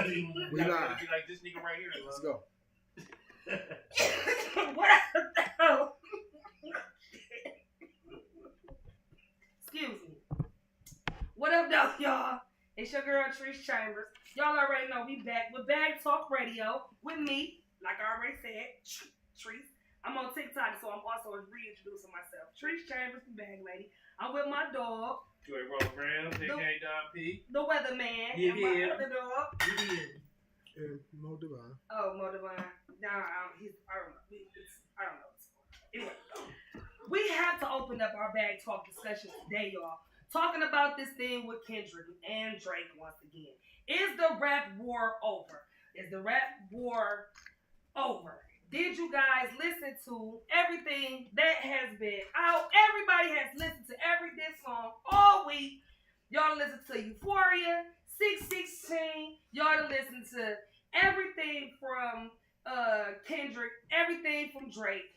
We live. Be like this nigga right here. Let's go. What up? Excuse me. What up, though, y'all? It's your girl, TRIECE Chambers. Y'all already know we back with Bag Talk Radio with me, like I already said, TRIECE. I'm on TikTok, so I'm also reintroducing myself. TRIECE Chambers, the bag lady. I'm with my dog. Joy Roll Brown, aka Don P. The weatherman. Yeah, and my other dog. And Mo Divine. Oh, Mo Divine. Nah, I don't know. Anyway, we have to open up our bag talk discussion today, y'all. Talking about this thing with Kendrick and Drake once again. Is the rap war over? Is the rap war over? Did you guys listen to everything that has been out? Everybody has listened to every diss song all week. Y'all listened to Euphoria, 616. Y'all done listened to everything from Kendrick, everything from Drake.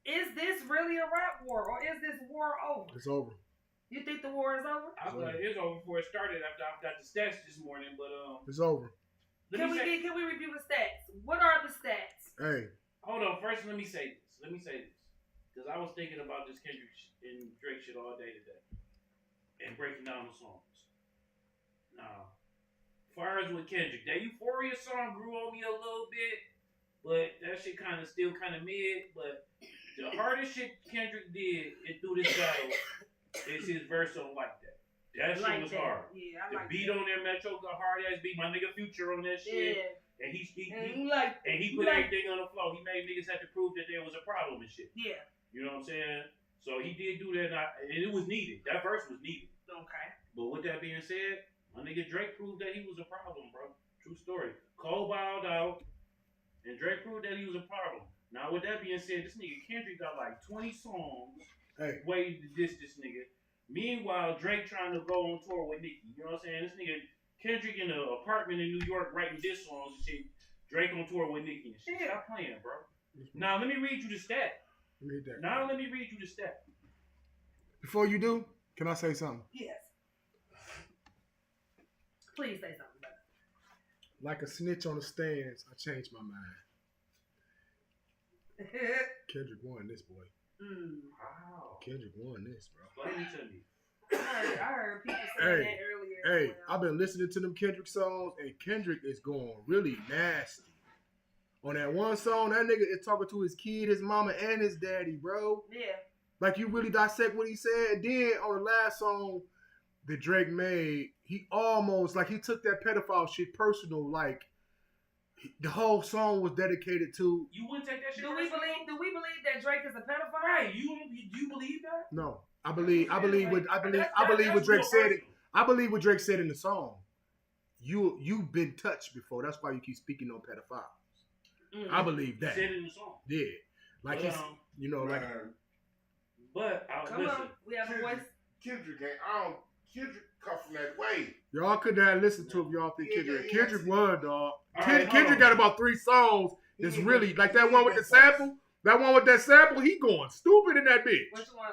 Is this really a rap war, or is this war over? It's over. You think the war is over? I thought it was over before it started after I got the stats this morning, but It's over. Can we review the stats? What are the stats? Hey. Hold on. First, let me say this. Because I was thinking about this Kendrick and Drake shit all day today. And breaking down the songs. Now, as far as with Kendrick, that Euphoria song grew on me a little bit. But that shit still kind of mid. But the hardest shit Kendrick did and through this battle is his verse on Like That. That shit was hard. Yeah, I the like beat that. on there, Metro, the hard ass beat. My nigga Future on that shit. Yeah. And he you put everything on the floor. He made niggas have to prove that there was a problem and shit. Yeah. You know what I'm saying? So he did do that, and it was needed. That verse was needed. Okay. But with that being said, my nigga Drake proved that he was a problem, bro. True story. Cole bowed out, and Drake proved that he was a problem. Now, with that being said, this nigga Kendrick got like 20 songs waiting to diss this nigga. Meanwhile, Drake trying to go on tour with Nicki. You know what I'm saying? This nigga Kendrick in an apartment in New York writing diss songs and shit. Drake on tour with Nicki and shit. Stop playing, bro. Now, let me read you the stat. Read that. Now, let me read you the stat. Before you do, can I say something? Yes. Please say something, brother. Like a snitch on the stands, I changed my mind. Kendrick won this, boy. Wow. Kendrick won this, bro. Explain it to me. I heard people saying that earlier. Hey, I've been listening to them Kendrick songs, and Kendrick is going really nasty. On that one song, that nigga is talking to his kid, his mama, and his daddy, bro. Yeah. Like, you really dissect what he said. And then on the last song that Drake made, he almost, like, he took that pedophile shit personal. Like, the whole song was dedicated to. You wouldn't take that shit. Do we believe that Drake is a pedophile? Right. You believe that? No. I believe what Drake said. I believe what Drake said in the song. You've been touched before. That's why you keep speaking on pedophiles. Mm-hmm. I believe that. He said it in the song. Yeah. Like he's, you know, like. But come on, we have a voice. Kendrick come from that way. Y'all couldn't have listened to if y'all think Kendrick. Kendrick won, dog. Right, Kendrick got about 3 songs that's really like that one with the sample. That one with that sample, he going stupid in that bitch. Which one? I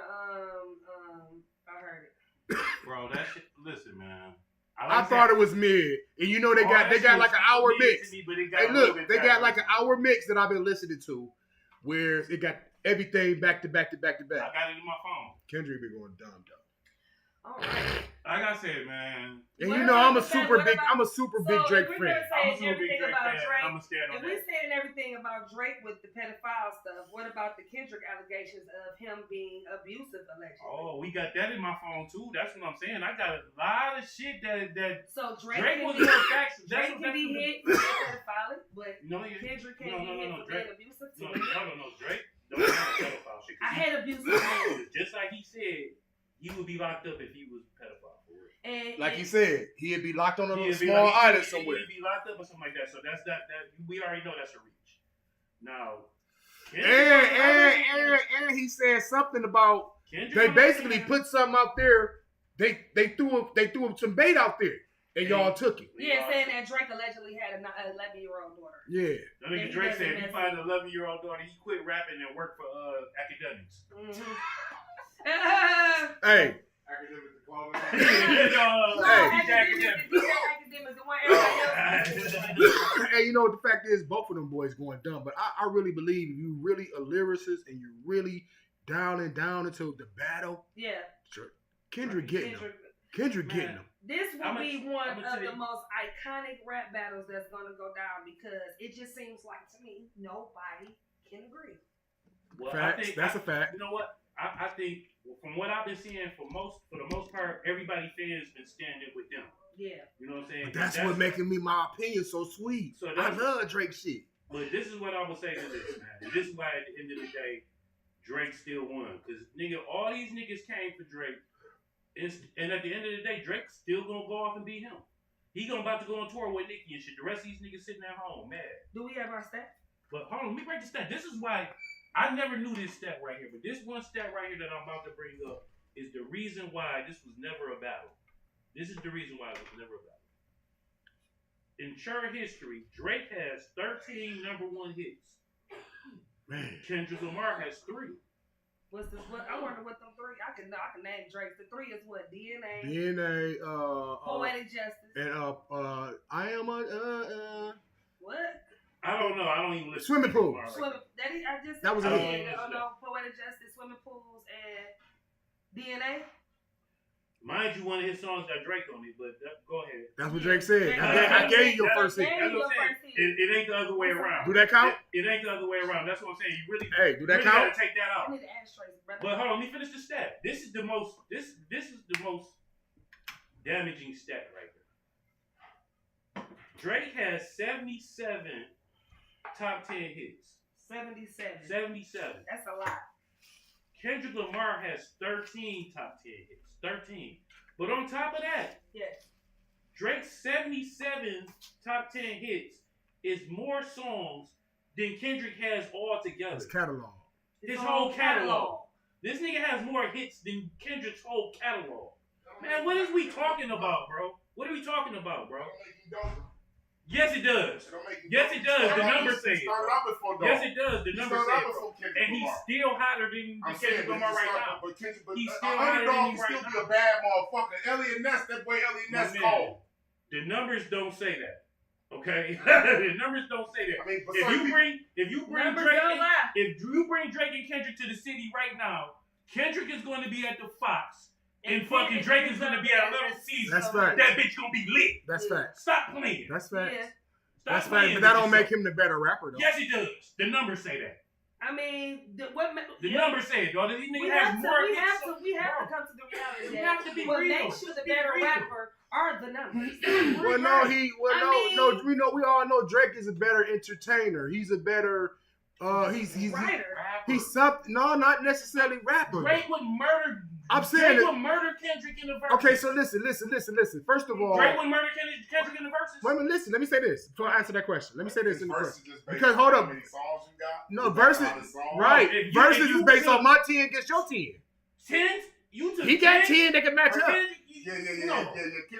heard it. Bro, that shit. Listen, man. I thought it was mid, and you know they got like an hour mix. Hey, look, they got like an hour mix that I've been listening to, where it got everything back to back to back to back. I got it in my phone. Kendrick been going dumb though. All right. Like I said, man. And you know I'm a super big Drake fan. I'm a super big Drake fan. I'm gonna stand on that. If we're saying everything about Drake with the pedophile stuff, what about the Kendrick allegations of him being abusive allegedly? Oh, we got that in my phone too. That's what I'm saying. I got a lot of shit that so Drake was more facts. Drake can be hit with pedophilia, but Kendrick can't be hit for being abusive too. No, Drake don't have pedophile shit. I hate abusive. Just like he said, he would be locked up if he was a pedophile for real. Like he said, he'd be locked on a little small island somewhere. He'd be locked up or something like that. So that's that we already know that's a reach. Now, and he said something about they basically put something out there. They threw him some bait out there, and y'all took it. Yeah, saying that Drake allegedly had an 11-year-old daughter. Yeah. That nigga Drake said if he find an 11-year-old daughter, he quit rapping and work for academics. Mm-hmm. Hey. Academic diploma. Academics. The one everybody else And you know the fact is, both of them boys going dumb. But I really believe if you really a lyricist and you really down into the battle, Kendrick getting them. Kendrick getting them. This will be one of the you. most iconic rap battles that's gonna go down because it just seems like to me nobody can agree. Well, Facts. That's a fact. You know what? I think from what I've been seeing, for the most part, everybody fans been standing with them. Yeah. You know what I'm saying? But that's what making me my opinion so sweet. So I love Drake shit. But this is what I would say to this, man. And this is why at the end of the day, Drake still won. Because, nigga, all these niggas came for Drake. And at the end of the day, Drake's still gonna go off and beat him. He about to go on tour with Nicki and shit. The rest of these niggas sitting at home, mad. Do we have our stat? But hold on, let me break the stat. This is why I never knew this stat right here. But this one stat right here that I'm about to bring up is the reason why this was never a battle. This is the reason why it was never a battle. In chart history, Drake has 13 number one hits. Man. Kendrick Lamar has 3. What's this? I wonder what them 3. I can name Drake. The 3 is what? DNA. Poetic Justice. And I am a What? I don't know. I don't even listen. Swimming pool. That was a a hit. Poetic Justice, Swimming Pools, and DNA. Mind you, one of his songs got Drake on it, but go ahead. That's what Drake said. I gave you your first hit. That's what I'm saying. It ain't the other way around. Do that count? It ain't the other way around. That's what I'm saying. You really, do that really count? gotta take that out. I need to ask Tracy, brother. But hold on, let me finish the stat. This is the most damaging stat right here. Drake has 77 top 10 hits. 77. 77. That's a lot. Kendrick Lamar has 13 top 10 hits. 13. But on top of that, Drake's 77 top 10 hits is more songs than Kendrick has all together. His catalog. His whole catalog. This nigga has more hits than Kendrick's whole catalog. Man, what is we talking about, bro? What are we talking about, bro? Yes, it does. Yes, it does. The numbers say it. Yes, it does. The numbers say it. And he's still hotter than Kendrick Lamar right now. He's still hotter than he's right now. Still be a bad motherfucker. Elliot Ness, that boy Elliot Ness cold. The numbers don't say that. Okay? The numbers don't say that. I mean, if you bring Drake and Kendrick to the city right now, Kendrick is going to be at the Fox. And fucking Drake is gonna be at a Little Caesars. That's fact. That bitch gonna be lit. That's fact. Stop playing. That's fact. Yeah. That's fact. But that don't make him the better rapper, though. Yes, it does. The numbers say that. I mean, the numbers say it, dog. These niggas have more. We have to come to the reality. We have to be what real. makes you the better rapper are the numbers. We all know Drake is a better entertainer. He's a better writer. He's something. No, not necessarily rapper. Drake would murder. I'm saying Drake would murder Kendrick in the verses. Okay, so listen. First of all, Drake would murder Kendrick in the verses. Wait a minute, listen. Let me say this before I answer that question. Let me say this in the question. Because hold up. No, verses. Right. Verses is based on my 10 against your 10. 10? He got 10 that can match up. Yeah.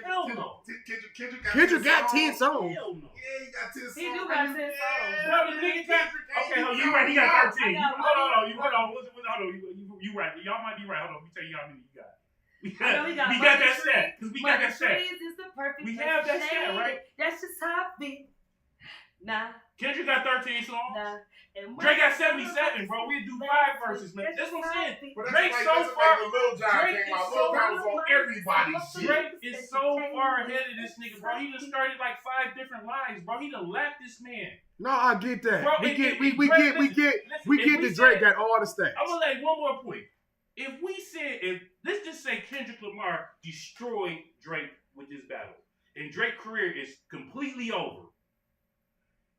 Hell no. Kendrick got 10 songs. Hell no. Yeah, he got 10 songs. He do got 10 songs. Well, the nigga Kendrick. Okay, hold on. You right. He got 13. Hold on. You right. Y'all might be right. Hold on. Let me tell you how many you got. We got that stat. Because we got that stat. We have that stat, right? That's just how it be. Nah. Kendrick got 13 songs. Nah. Drake got 77, bro. We do 5 verses, man. That's what I'm saying. Drake's so far. Lil Jon was on everybody's shit. Drake is so far ahead of this nigga, bro. He just started like 5 different lines, bro. He done lapped this man. No, I get that. Bro, we get that Drake got all the stats. I'm gonna lay one more point. Let's just say Kendrick Lamar destroyed Drake with this battle, and Drake's career is completely over.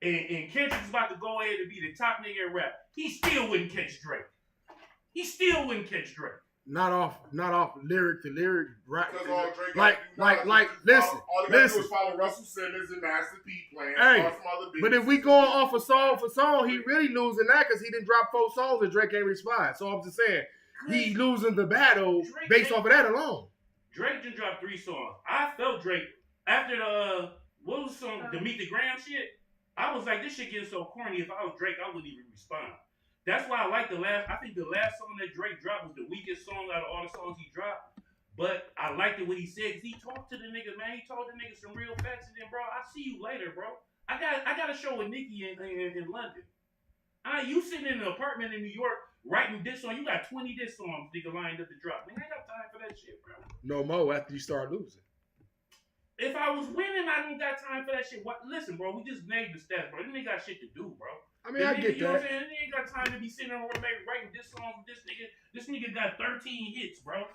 And Kendrick's about to go ahead and be the top nigga in rap. He still wouldn't catch Drake. Not off lyric to lyric, right? Because all Drake listen. All they gotta do is follow Russell Simmons and Master P plan. Hey, but if we going off a song for song, he really losing that because he didn't drop 4 songs and Drake ain't respond. So I'm just saying, he losing the battle based off of that alone. Drake just dropped 3 songs. I felt Drake after the what was the song, the Meet the Graham shit. I was like, this shit getting so corny. If I was Drake, I wouldn't even respond. That's why I like I think the last song that Drake dropped was the weakest song out of all the songs he dropped. But I liked it what he said. 'Cause he talked to the nigga, man. He told the nigga some real facts. And then, bro, I'll see you later, bro. I got a show with Nicki in London. You sitting in an apartment in New York writing diss song. You got 20 diss songs, nigga, lined up to drop. Man, I ain't got time for that shit, bro. No more after you start losing. If I was winning, I don't got time for that shit. What? Listen, bro, we just named the stats, bro. This nigga got shit to do, bro. I mean, I get you know what I'm that. saying? They ain't got time to be sitting around writing diss songs with this nigga. This nigga got 13 hits, bro.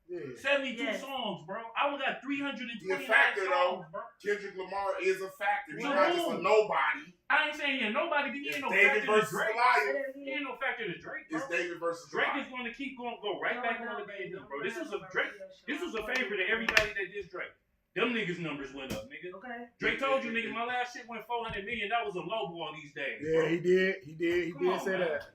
Yeah. 72 songs, bro. I would got 329 The factor, songs, bro. Kendrick Lamar is a factor. He's So not just a nobody. I ain't saying nobody, but he ain't no David factor to versus Drake. Goliath. He ain't no factor to Drake, bro. It's David versus Drake Goliath. is going to keep going, go right back on the game, bro. This was a Drake. This was a favor to everybody that did Drake. Them niggas' numbers went up, nigga. Okay. Drake told you, nigga, my last shit went 400 million. That was a low ball these days. Yeah, bro. he did. He did say man. that.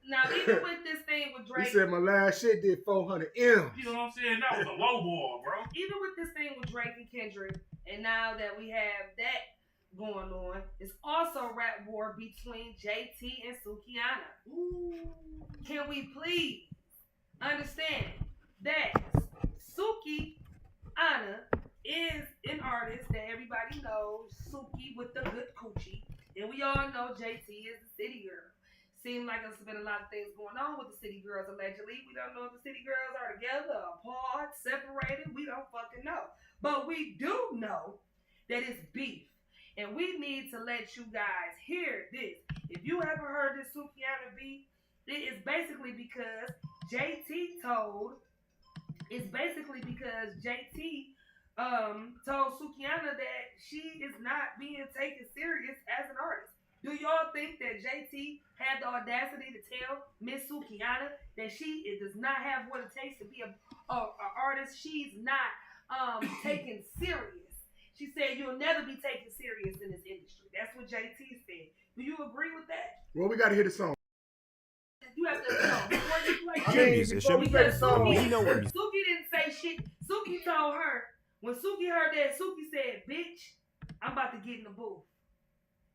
Now, even with this thing with Drake, He said my last shit did 400 M's. You know what I'm saying? That was a low ball, bro. even with this thing with Drake and Kendrick, and now that we have that going on, it's also a rap war between JT and Sukianna. Can we please understand that Sukianna is an artist that everybody knows, Suki with the good coochie, and we all know JT is the city girl. Seems like there's been a lot of things going on with the city girls allegedly. We don't know if the city girls are together, apart, separated. We don't fucking know. But we do know that it's beef. And we need to let you guys hear this. If you haven't heard this Sukianna beef, it is basically because JT told Sukianna that she is not being taken serious as an artist. Do y'all think that JT had the audacity to tell Miss Sukianna that she does not have what it takes to be a artist? She's not taken serious. She said you'll never be taken serious in this industry. That's what JT said. Do you agree with that? Well, we got to hear the song. You have to know. Before you like I mean, musician. before we play the song, We know we're Suki didn't say shit. Suki told her, when Suki heard that, Suki said, bitch, I'm about to get in the booth.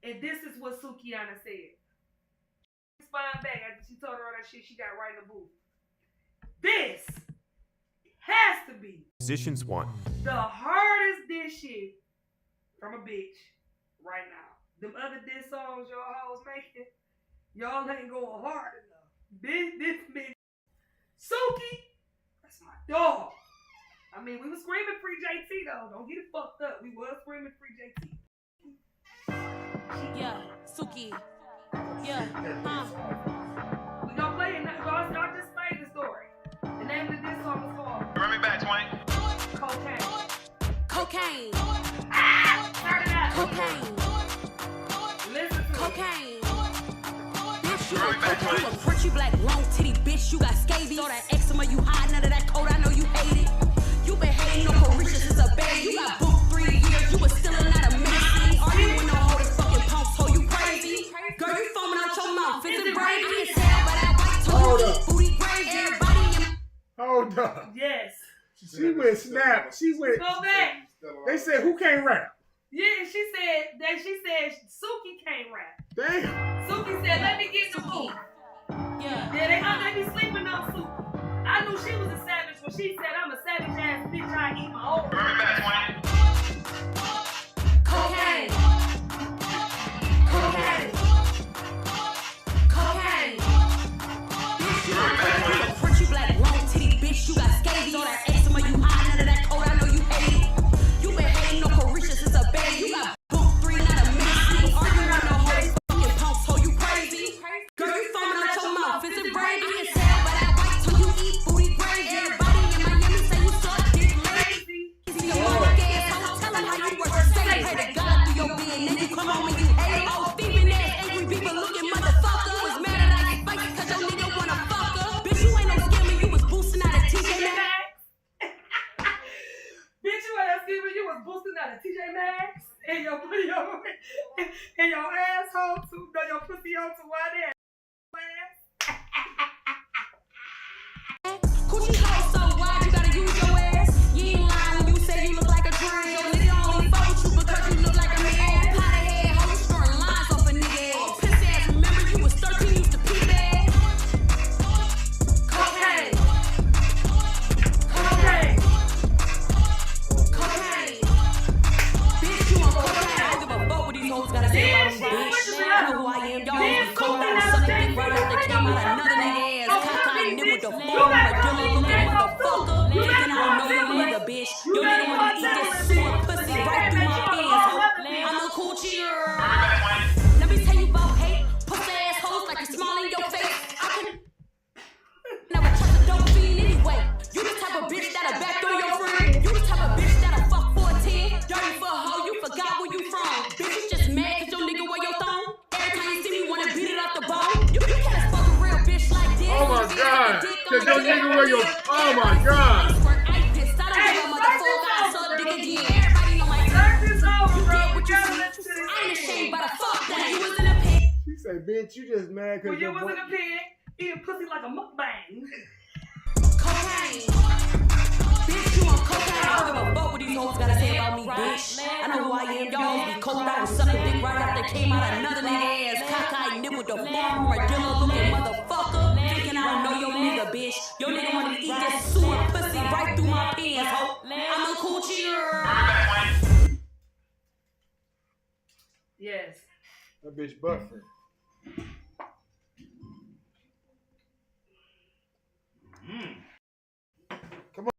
And this is what Sukianna said. Fine back after she told her all that shit she got right in the booth. This has to be musicians want. the hardest diss shit from a bitch right now. Them other diss songs y'all hoes making, y'all ain't going hard enough. This bitch, Suki, that's my dog. I mean, we was screaming free JT though. Don't get it fucked up. We was screaming free JT. Yeah, Suki. Yeah, We gonna play it now. Y'all just play the story. The name of this song is called Run me back, Twain. Cocaine. cocaine, Turn it out. cocaine, Listen to it. cocaine. Bitch, you a cocaine. You a pretty black long titty bitch. You got scabies. All that eczema, you hide none of that cold. I know you hate it. You been hating on Carisha since a baby. You got booked 3 years. You was still not a ministry. Arguing with no whole fucking punk, so you crazy. Girl, you foaming out your mouth. Is it right? I can tell by that white Hold toe. up. Booty braids. Everybody in Hold up. Yes. She went snap. She went. Go back. They said, who can't rap? Yeah, she said Suki can't rap. Damn. Suki said, let me get in the booth. Yeah. Yeah, they be sleeping on Suki. I knew she was a savage when she said, I'm a savage ass bitch, I eat my own. Run me back, Twain. Cocaine. Cocaine. Cocaine. Bitch, you a pretty black long titty bitch. You got scabies. All that eczema, you hide none of that cold. I know you hate it. You been hating on Carisha since a baby. You got booked 3, not a ministry. Arguing with no whole fucking punk, so you crazy. Girl, you foaming out your mouth. Is it right? I can tell by that white toe you eat booty braids. Everybody in Miami say you suck dick lazy. See your mother asshole, tell 'em how you work. Say pray to God through your being. Then you come home and you hate it. Oh, thieving ass, angry people looking motherfucker. Was mad at I fight cause your nigga wanna fuck her. Bitch, you ain't no scammer, you was boosting out of TJ Maxx. Bitch, you ain't asking you was boosting out of TJ Maxx and your asshole too, no, your pussy on to why that Coochie hole so wide, you gotta use your ass. You ain't lying when you say you look like a trans. Your nigga only fuck with you because you look like a man. Pot of head, how you scoring lines off a nigga ass. Piss ass, remember you was 13, used to pee bad. Cocaine. Cocaine. hoe, regular looking motherfucker. Thinking I don't know your nigga, bitch. Your nigga wanna eat this sewer pussy right through my pants, hoe. I'm a coochie girl. Let me tell you about hate. Pussy assholes like it's small in your face. I can never trust a dope fiend anyway. You the type of bitch that'll backdoor your friend. You the type of bitch that'll fuck 14. Dirty for a hoe, you forgot where you from. Bitch, you just mad cause your nigga wear your thong. Every time you see me, wanna beat it off the bone. You can't fuck a real bitch like this. Oh my God. Cause your nigga wear your. Oh my God. She say, bitch, you just mad cause When you your was boy. in a pig, eating pussy like a mukbang. Cocaine. Bitch, you on cocaine. I don't give a fuck what these hoes gotta say about me, bitch. I know who I am. Y'all hoes be cold out and sucking dick right after they came out another nigga ass cockeyed nipple the former regular looking motherfucker. Thinking I don't know your nigga, bitch. Your nigga wanna eat this sewer pussy right through my pants, hoe. I'm a coochie girl. Yes. That bitch buffering.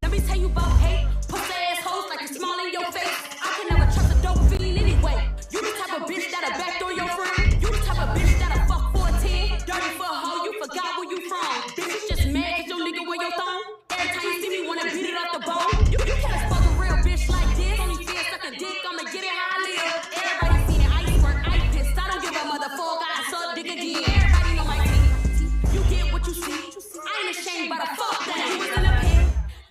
Let me tell you about hate. Pussy assholes like it's small in your face. I can never trust a dope fiend anyway. You the type of bitch that'll backdoor your friend. You the type of bitch that'll fuck 14. Dirty for a hoe, you forgot where you from. Bitch, you just mad cause your nigga wear your thong. Every time you see me, wanna beat it off the bone. You can't fuck a real bitch like this. Only feel sucking dick, I'ma get it how I live. Everybody seen it, ice work, I pissed. I don't give a motherfucker, I suck dick again. Everybody know my teeth. You get what you see. I ain't ashamed by the fuck that you was in a pit.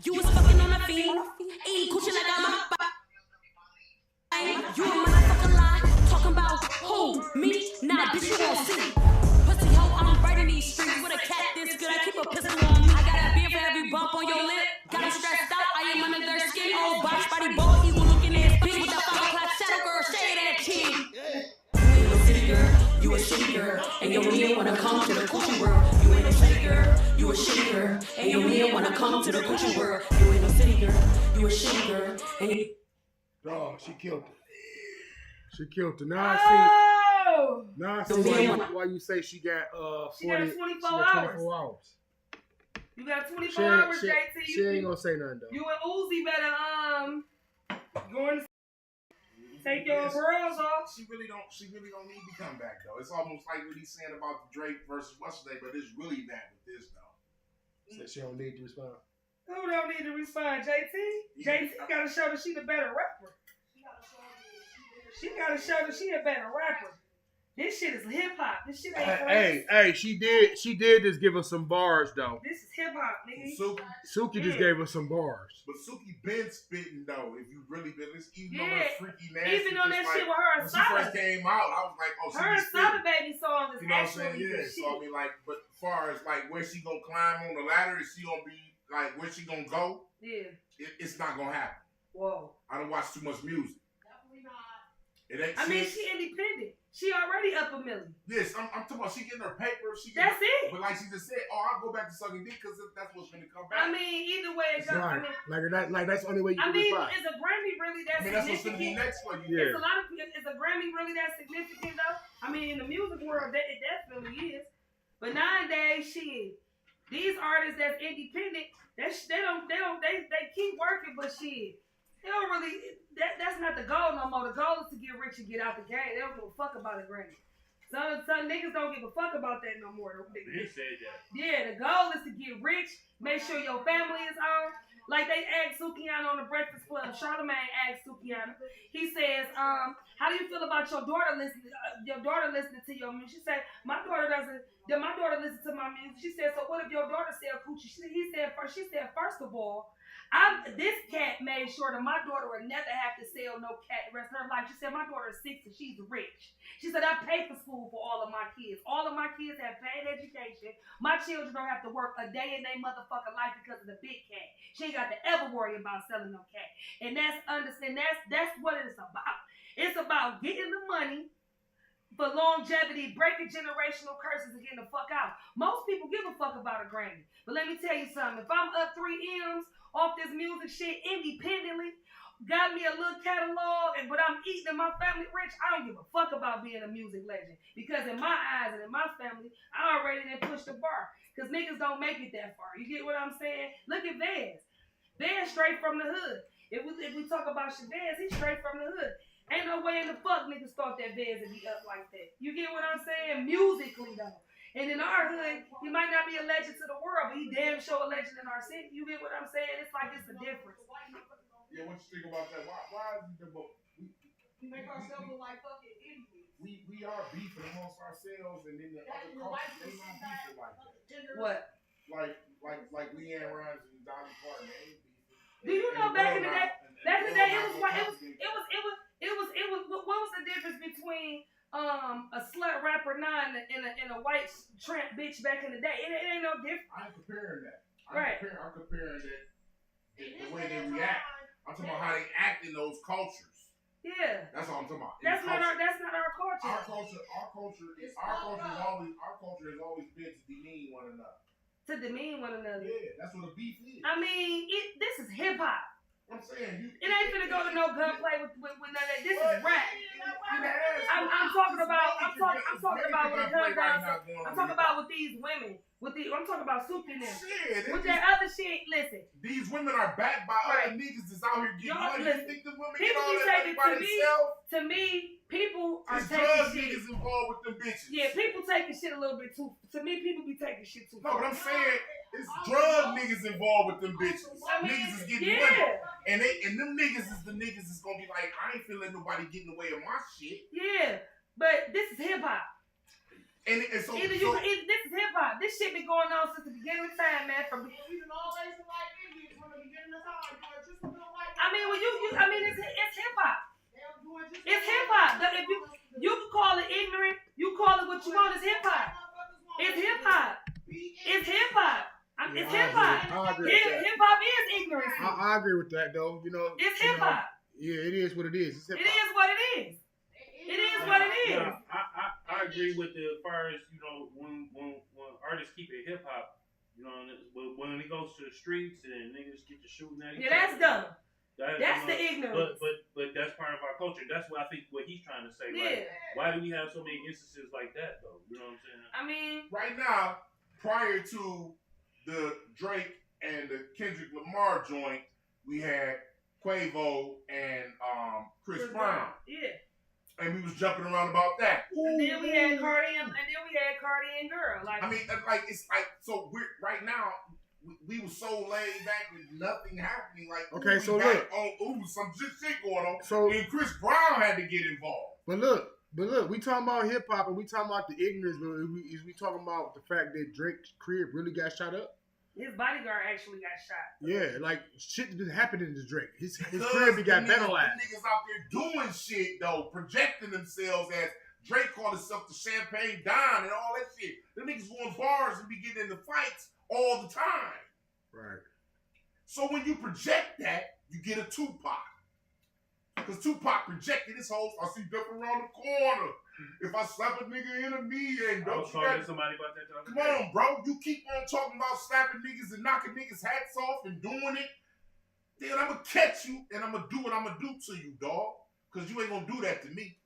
You was fucking on a fiend, eating coochie like I'm a you a motherfucker lie, talking about who, me? Nah, bitch, you won't see. Pussy hoe, I'm right in these streets with a cat this good. I keep a pistol on me. I got a beer for every bump on your lip. Got them stressed out, I am under their skin. Old botch, body ball, evil looking ass bitch with that 5 o'clock shadow girl, shade that chin. You ain't no city girl, you a shitty girl, and your man wanna come to the coochie world. You ain't no city girl, you a shitty girl, and your man wanna come to the coochie world. You ain't no city girl, you a shitty girl, and you. Oh, she killed it. She killed it. Now I Oh! see. Now I see why you say she got 40. She got 24 she got 24 hours. You got 24 She ain't- hours, she- JT. She ain't gonna say nothing though. You and Uzi better go and take your bras off. She really don't need to come back though. It's almost like what he's saying about the Drake versus what's his name, but it's really that with this though. Said she don't need to respond. Who don't need to respond, JT? JT gotta show that she the better rapper. She gotta show that she a better rapper. This shit is hip hop. This shit ain't Hey, she did just give us some bars though. This is hip hop, nigga. Suki just gave us some bars. But Suki been spitting though. If you really been listening, even on Yeah. that freaky nasty, Even on that just shit with her and when she first Sada. came out, I was like, oh, she Her be and Sada spitting. Baby song is You know what I'm actually saying? Yeah. the So I shit. mean, like, but as far as like where she gonna climb on the ladder, is she gonna be like where she gonna go? Yeah. It's not gonna happen. Whoa. I don't watch too much music. Definitely not. It ain't. I mean, she independent. She already up a million. Yes, I'm talking about she getting her paper. That's it. But like she just said, oh, I'll go back to sucking dick because that's what's gonna come back. I mean, either way it goes. Right. Like that's the only way you I can mean, reply. is a Grammy really that that's what's gonna be significant? next for you. Yeah. It's a lot of. Is a Grammy really that significant though? I mean, in the music world, it definitely is. But nowadays, shit, these artists that's independent, they keep working, but shit, they don't really. That's not the goal no more. The goal is to get rich and get out the game. They don't give a fuck about a Grammy. Some niggas don't give a fuck about that no more. They said that. Yeah, the goal is to get rich, make sure your family is on. Like they asked Sukihana on the Breakfast Club. Charlamagne asked Sukihana. He says, how do you feel about your daughter listening to your music? She said, my daughter listens to my music. She said, so what if your daughter sell coochie? She said, first of all, this cat made sure that my daughter would never have to sell no cat the rest of her life. She said, my daughter is 6 and she's rich. She said, I pay for school for all of my kids. All of my kids have paid education. My children don't have to work a day in their motherfucking life because of the big cat. She ain't got to ever worry about selling no cat. And that's what it's about. It's about getting the money for longevity, breaking generational curses, and getting the fuck out. Most people give a fuck about a Grammy. But let me tell you something. If I'm up 3 M's off this music shit independently, got me a little catalog, but I'm eating and my family rich, I don't give a fuck about being a music legend. Because in my eyes and in my family, I already done pushed the bar. Because niggas don't make it that far. You get what I'm saying? Look at Vaz. Vaz straight from the hood. If we talk about Shabazz, he's straight from the hood. Ain't no way in the fuck niggas thought that Vaz would be up like that. You get what I'm saying? Musically, though. And in our hood, he might not be a legend to the world, but he damn sure a legend in our city. You get what I'm saying? It's like it's a difference. Yeah, what you think about that? Why is it about We make ourselves look like fucking idiots. we are beefing amongst ourselves, and then the other cultures they not beefing like that. What? Like Leanne Rhymes and Dolly Parton, they ain't beefing. Do you know back in the day? Back in the day, it was. What was the difference between a slut rapper nine and a white tramp bitch back in the day? It ain't no difference. I ain't comparing that. Right. I'm comparing that the way they react. I'm talking about how they act in those cultures. Yeah. That's all I'm talking about. That's not our culture. Our culture has always been to demean one another. To demean one another. Yeah, that's what a beef is. I mean, this is hip hop. I'm saying It ain't finna go to no gunplay with none of that. This is rap. I'm talking about when it comes down to, I'm talking about with these women. I'm talking about Suki now. Shit, With that other shit, listen. these women are backed by other niggas that's out here getting money. You Listen, think the women people get all be that taking money by themselves? To me, people are There's taking drug shit. niggas involved with them bitches. Yeah, people taking shit a little bit too. To me, people be taking shit too No, far. but I'm saying it's drug niggas involved with them bitches. I mean, Niggas is getting money. And them niggas is the niggas that's gonna be like, I ain't feeling nobody getting away with my shit. Yeah, but this is hip hop. And so This is hip hop. This shit been going on since the beginning of time, man. From We done always been like Indians from the beginning of time. Doing just what they like. it's hip hop. They don't do it just It's hip hop. If you can call it ignorant, you call it what you want. It's hip hop. It's hip hop. It's hip hop. It's hip hop. I agree with that. Hip hop is ignorance. I agree with that though. You know, It's hip hop. Yeah, it is what it is. It's hip It hop. is what it is. It is what it is. Yeah, I agree with as far as, you know, when artists keep it hip hop, you know, when it goes to the streets and niggas get to shooting at each Yeah, that's other. dumb. That's the ignorance. But that's part of our culture. That's what I think what he's trying to say. Yeah. Like, why do we have so many instances like that though? You know what I'm saying? I mean, right now, prior to the Drake and the Kendrick Lamar joint, we had Quavo and Chris Brown. Yeah. And we was jumping around about that. And then we had Cardi and Girl. Like, I mean, like it's like so. We're right now. We were so laid back with nothing happening. Like Okay, so look. Some shit going on. So and Chris Brown had to get involved. But look, we talking about hip hop and we talking about the ignorance, but we talking about the fact that Drake's crib really got shot up? his bodyguard actually got shot. Yeah, like shit's been happening to Drake. His Because crib he got them vandalized. niggas out there doing shit though, projecting themselves as Drake called himself the Champagne Don and all that shit. Them niggas go in bars and be getting into fights all the time. Right. So when you project that, you get a Tupac. Because Tupac projected his whole, I see Duck around the corner. If I slap a nigga in the knee and I was talking to somebody about that the other come on, bro. You keep on talking about slapping niggas and knocking niggas hats off and doing it. Then I'm going to catch you and I'm going to do what I'm going to do to you, dog. Because you ain't going to do that to me.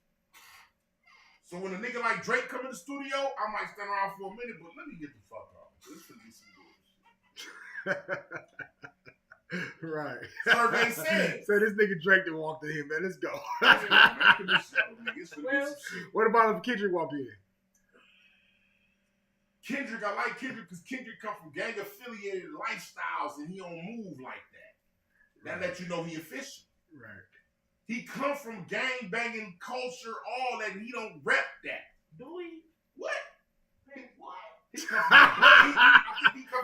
So when a nigga like Drake come in the studio, I might stand around for a minute, but let me get the fuck off. This is going to be some bullshit. Right. Survey says. So this nigga Drake that walked in here, man. Let's go. What about if Kendrick walked in? Kendrick, I like Kendrick because Kendrick come from gang affiliated lifestyles and he don't move like that. That let you know he official. Right. He come from gang banging culture, all that, and he don't rep that. Do we? What? What? He come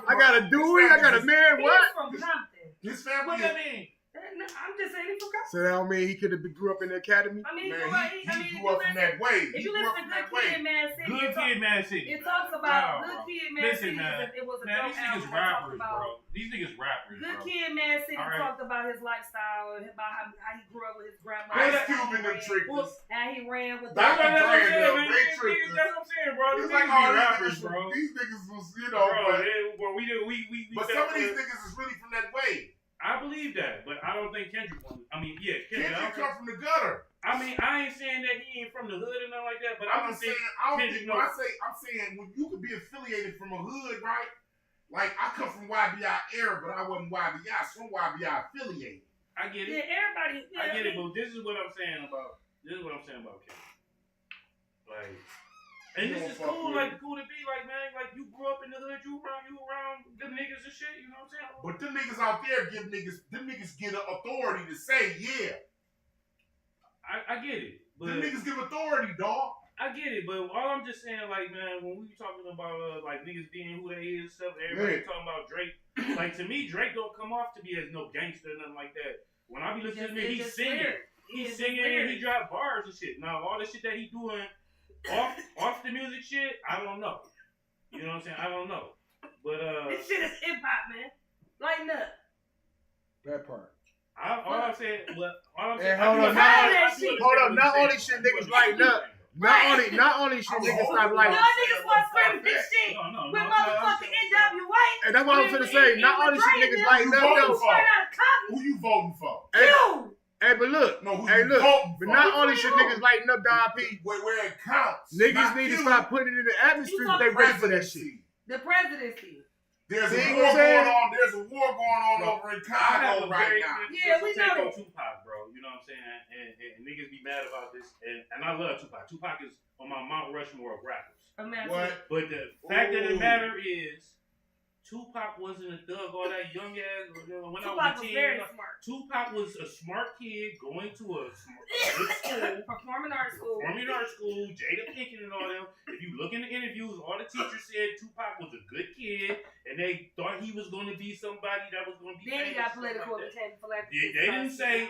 from, I got a Dewey, I got a man, He's what? from Compton. His family What is, that mean? I'm just saying he's from Compton. So that don't mean he could have grew up in the academy? I mean, man, he he grew up from that way. If He you grew listen up to from Good that way. Kid, Man City, Good Kid, Mad City. it talks about Nah, Good bro. Kid, Man Listen, City. man. It was a Man, dope these album niggas that talked rappers, about. bro. These niggas rappers, Good bro. Kid, Man City All right. talked about his lifestyle and about how he grew up with his grandma. Ice Cube and them trickers. How he ran with That's That's what what I'm Brand, saying, though. man. They These tricked niggas, us. that's what I'm saying, bro. It's These like niggas all be these rappers, niggas, bro. these niggas was, you know, Bro, but we some of these niggas is really from that way. I believe that, but I don't think Kendrick won. I mean, yeah, Kendrick come from the gutter. I mean, I ain't saying that he ain't from the hood and nothing like that, but I'm just saying. I don't Kendrick think when I'm saying when you could be affiliated from a hood, right? Like I come from YBI era, but I wasn't YBI. So I'm YBI affiliated. I get it. Yeah, everybody. Yeah, I get it, but this is what I'm saying about Kendrick. Like, and this is cool, like cool to be like, man, like you grew up in the hood, you around the niggas and shit, you know what I'm saying? But them niggas out there them niggas get an authority to say, yeah. I get it. But Them niggas give authority, dog. I get it, but all I'm just saying, like, man, when we talking about like niggas being who they is, stuff, everybody talking about Drake. Like to me, Drake don't come off to be as no gangster or nothing like that. When I be listening to him, he's singing. He's singing and he drop bars and shit. Now all the shit that he doing off the music shit, I don't know. You know what I'm saying? I don't know. But this shit is hip hop, man. Lighten up. That part. All I'm saying. Hold up. Not only should niggas lighten up. Not only should niggas stop lighting Y'all up. niggas want to scream this shit with motherfucking NWA. And that's what I'm finna say. Not only should niggas lighten up though. Who you voting for? You. Hey, but look. No, who Hey, you look. voting for? But not only should niggas lighten up, IP. Where it counts. Niggas need to stop putting it in the atmosphere that they ready for that shit. The presidency. There's See a what war I'm saying? going on. There's a war going on over in Congo right now. Yeah, we know. Tupac, bro. You know what I'm saying? And niggas be mad about this. And I love Tupac. Tupac is on my Mount Rushmore of rappers. What? But the fact of the matter is, Tupac wasn't a thug. All that young ass. When Tupac I was was 10, very smart. Tupac was a smart kid going to a good school. Performing arts school. Jada Pinkett and all them. If you look in the interviews, all the teachers said Tupac was a good kid, and they thought he was going to be somebody that was going to be. Then he got political like and became philanthropist. They didn't say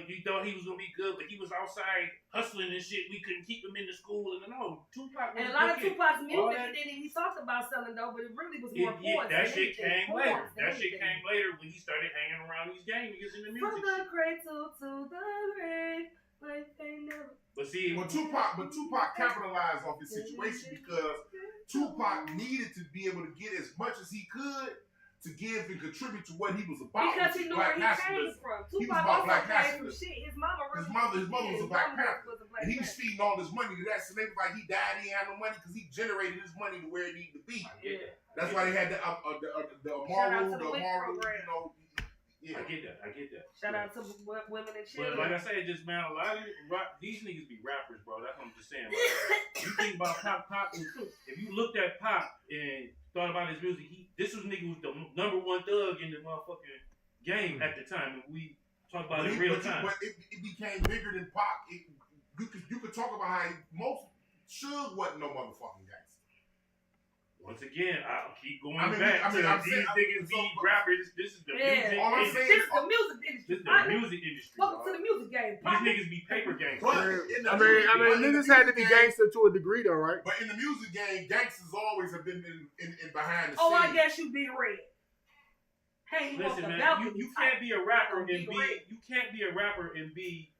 he thought he was going to be good, but he was outside hustling and shit. We couldn't keep him in the school, and no, Tupac. And a lot of Tupac's music, he talked about selling dope, but it really was more porn. That shit came later. That shit came later when he started hanging around these gang niggas in the music. From the cradle to the grave, like they never. But see, Tupac capitalized off his situation because Tupac needed to be able to get as much as he could to give and contribute to what he was about. Because he knew where he came from. Tupac also came from shit. His mother was a Black Panther. And he was feeding all his money to that. So they was like, he died, he had no money because he generated his money to where it needed to be. That's why they had the Amaru, you know. Yeah. I get that. Shout out to women and children. But like I said, just man, a lot of these niggas be rappers, bro. That's what I'm just saying. You think about Pop. If you looked at Pop and thought about his music, this was nigga was the number one thug in the motherfucking game at the time. And we talk about it in real time. But it became bigger than Pop. You could talk about how most Suge wasn't no motherfucking gangster. Once again, I'll keep going back to these niggas be rappers. This is the music industry. This is the music industry. This is the music industry. Welcome to the music game. These niggas be paper gangsters. I mean, niggas had to be gangster to a degree, though, right? But in the music game, gangsters always have been in behind the scenes. Oh, I guess you be red. Hey, listen, man, you can't be a rapper and be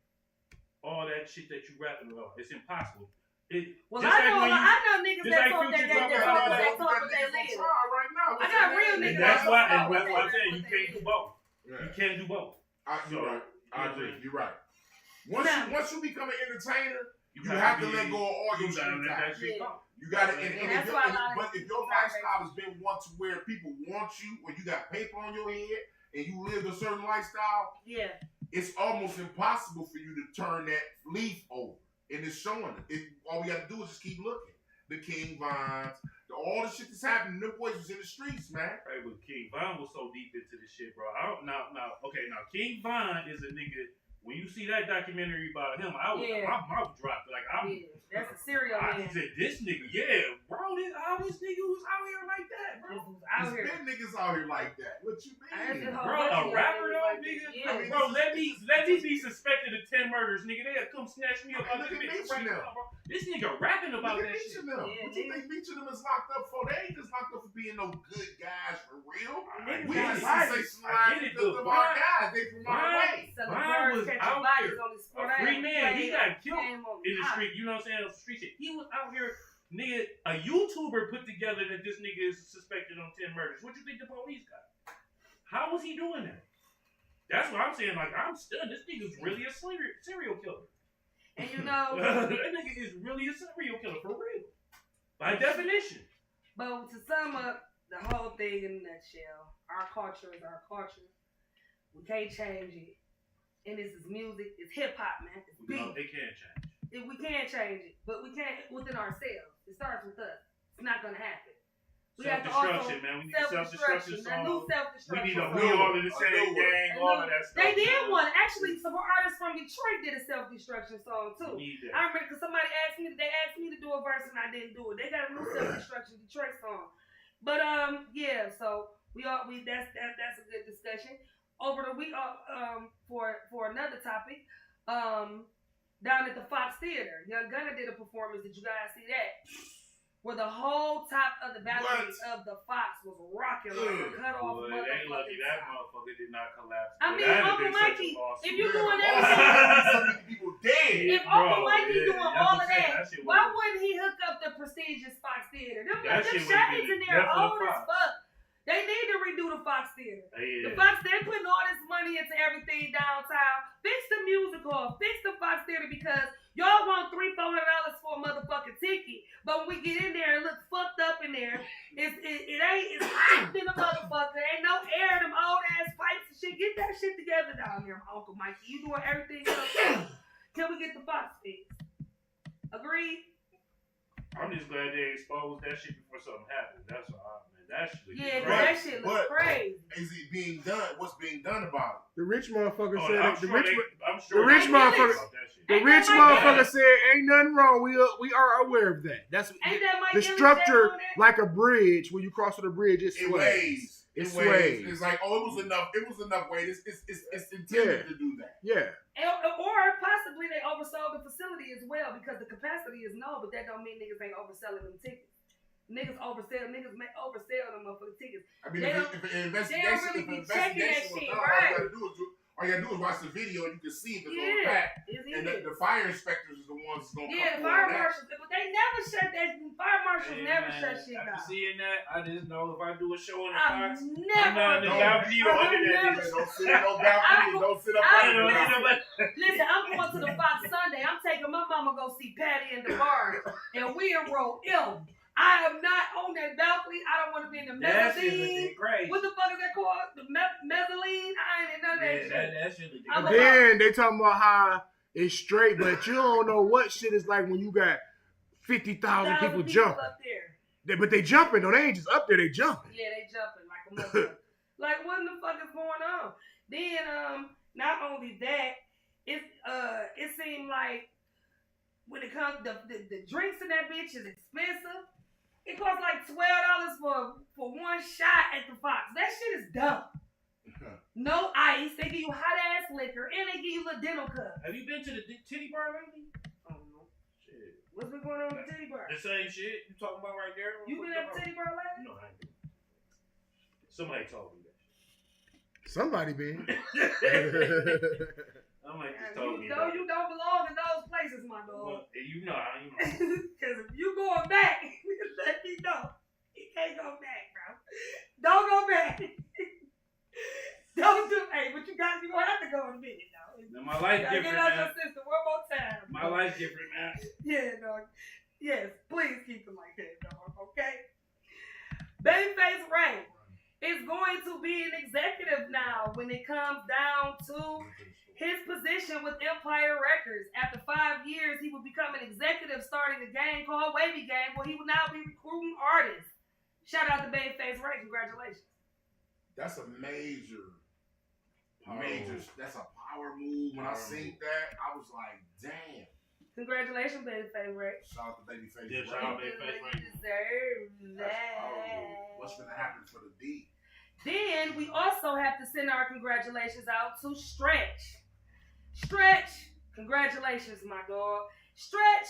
all that shit that you rapping about. It's impossible. I know niggas that talk that they live. Right now. I got real niggas. That's why I'm saying you can't do both. Yeah. You can't do both. You're right. I agree. You're right. Once you become an entertainer, you have to let go of all your shit. You got to, but if your lifestyle has been one to where people want you, when you got paper on your head and you live a certain lifestyle, it's almost impossible for you to turn that leaf over. And it's showing it. All we got to do is just keep looking. The King Vines, all the shit that's happening. Them boys was in the streets, man. Hey, but King Vine was so deep into this shit, bro. Now, King Vine is a nigga. When you see that documentary about him, my mouth dropped. Like that's a serial man. I said, this nigga, bro. This nigga was out here like that, bro. There's been niggas out here like that. What you mean, bro? A rapper though, nigga. Yeah. Bro, let me be suspected of 10 murders, nigga. They'll come snatch me up. Look at Meech right now, bro. This nigga rapping about that shit. What you think Meech of them is locked up for? They ain't just locked up for being no good guys for real. We just sensationalize because of our guys. They from our way. Vine was out here. A free man. He got killed in the street. You know what I'm saying? Street shit. He was out here, nigga. A YouTuber put together that this nigga is suspected on 10 murders. What you think the police got? How was he doing that? That's what I'm saying. Like, I'm stunned. This nigga's really a serial killer. And you know, that nigga is really a serial killer for real. By definition. but to sum up the whole thing in a nutshell, our culture is our culture. We can't change it. And this is music. It's hip hop, man. It's beat. No, they can't change. We can't change it, but we can't within ourselves. It starts with us. It's not gonna happen. We have to also Self-destruction, man. We need self-destruction a new songs. self-destruction. We need a song. we all in the same gang, all of that stuff. They did man. one. Actually, some artists from Detroit did a self-destruction song too. We need that. I remember because somebody asked me to do a verse and I didn't do it. They got a new self-destruction Detroit song. But yeah, so that's a good discussion. Over the week for another topic, down at the Fox Theater, Young Gunna did a performance. Did you guys see that? Where the whole top of the balcony of the Fox was rocking like a cut off. Boy, they lucky that motherfucker did not collapse. I mean, Uncle Mikey, if you're doing So everything, many people dead. if Uncle Mikey doing all of that, shit why was- wouldn't he hook up the prestigious Fox Theater? Them That them shit would've shades been in there definitely old as Fox. fuck. They need to redo the Fox Theater. Yeah. The Fox, they're putting all this money into everything downtown. Fix the music hall. Fix the Fox Theater because y'all want $300-$400 for a motherfucking ticket. But when we get in there, it looks fucked up in there. It's hot than a motherfucker. Ain't no air, them old ass pipes and shit. Get that shit together down here, Uncle Mikey. You doing everything else. Can we get the Fox fixed? Agreed? I'm just glad they exposed that shit before something happened. That's all, man. That shit. Yeah, Right. that shit looks But- crazy. Is it being done? What's being done about The rich motherfucker Oh, said I'm it. The sure rich, I'm the sure rich they motherfucker- about that shit. the Ain't rich that Mike motherfucker Ellis? said, "Ain't nothing wrong. We are aware of that. That's Ain't that Mike the Ellis structure, that on there? like a bridge. When you cross the bridge, it it? It sways. weighs. It It weighs. sways. It's like, oh, it was enough. It was enough weight. It's intended to do that. Yeah, Or possibly they oversold the facility as well because the capacity is no, but that don't mean niggas ain't overselling them tickets. Niggas oversell them motherfucking tickets. I mean, They if an investigation, really if be an checking that investigation was shit, done, right. all you gotta do is watch the video and you can see if it's on Yeah, pack. it's And easy. the fire inspectors is the ones that's gonna Yeah, the come fire forward. marshals, but they never shut that. Fire marshals Hey, never man, shut shit after down. seeing that, I just know if I do a show in the I'm Fox, I'm never. not in the balcony or under that never- bitch. Don't sit in no balcony. Don't sit up I under don't the know. balcony. Listen, I'm going to the Fox Sunday. I'm taking my mama go see Patty and the bar, and we in row M. I am not on that balcony. I don't want to be in the That shit mezzanine. looking crazy. What the fuck is that called? The mezzanine? I ain't in none of that shit. That shit looking I'm and crazy. then they talking about how it's straight, but you don't know what shit is like when you got 50,000 people jumping. up there. But they jumping though. They ain't just up there. They jumping. Yeah, they jumping like a motherfucker. Like, what in the fuck is going on? Then, not only that, it seemed like when it comes the drinks in that bitch is expensive. It costs like $12 for one shot at the Fox. That shit is dumb. No ice. They give you hot ass liquor and they give you little dental cups. Have you been to the titty bar lately? I don't know. Shit. What's been going on with the titty bar? The same shit you talking about right there? You been at the titty bar lately? No, I ain't been. Somebody told me that shit. Somebody been. Somebody just And told me you know that. you don't belong in those places, my dog. Well, you know, I ain't know. Because if you going back, let me know. You can't go back, bro. Don't go back. Don't do. Hey, but you gonna have to go in a minute, though. Now, my life Gotta different, get out man. your system one more time. My life different, man. Yeah, dog. Yes, please keep it like that, dog. Okay. Babyface Ray is going to be an executive now when it comes down to his position with Empire Records. After 5 years, he will become an executive starting a game called Wavy Game where he will now be recruiting artists. Shout out to Babyface Ray. Congratulations. That's a major. That's a power move. When I seen that, I was like, damn. Congratulations, Babyface Ray. Shout out to Babyface. Yeah, Ray. shout out Babyface Ray. You deserve That's that. powerful. What's gonna happen for the D? Then we also have to send our congratulations out to Stretch. Stretch, congratulations, my dog. Stretch,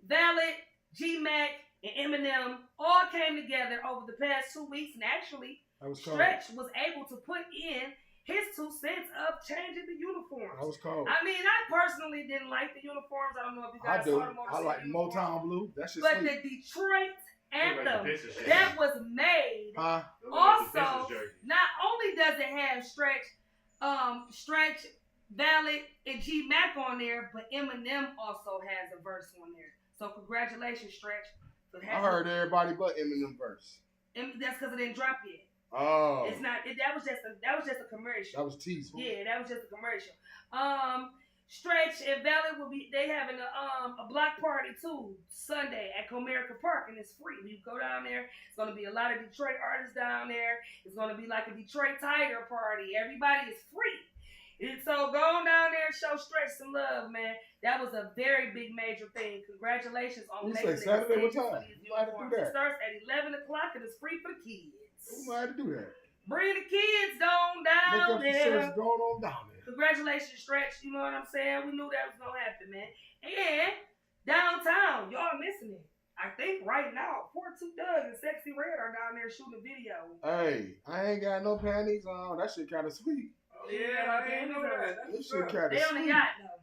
Valid, G-Mac, and Eminem all came together over the past 2 weeks, and actually, I was cold. Stretch was able to put in his 2 cents of changing the uniforms. I was cold. I mean, I personally didn't like the uniforms. I don't know if you I guys do. saw the I like uniforms. Motown Blue. That shit But sweet. the Detroit anthem piece of shit. that was made Huh? also, not only does it have Stretch Stretch, Valid, and G Mac on there, but Eminem also has a verse on there. So congratulations, Stretch. For I having heard everybody but Eminem verse. That's because it didn't drop yet. Oh. It's not. That was just a commercial. That was teased. Yeah, that was just a commercial. Stretch and Valid will be. They having a block party too Sunday at Comerica Park, and it's free. You go down there. It's gonna be a lot of Detroit artists down there. It's gonna be like a Detroit Tiger party. Everybody is free. And so go on down there and show Stretch some love, man. That was a very big major thing. Congratulations on You making say Saturday? What decisions for time? these You might have to do uniforms. It that. starts at 11 o'clock and it's free for the kids. Who might have to do that? Bring the kids on Look down up the there. shirts going on down there. Congratulations, Stretch. You know what I'm saying? We knew that was gonna happen, man. And downtown, y'all missing it. I think right now, 42 Doug and Sexy Red are down there shooting a video. Hey, I ain't got no panties on. That shit kind of sweet. Yeah, I didn't know that. This shit kind of They on the sweet. yacht though.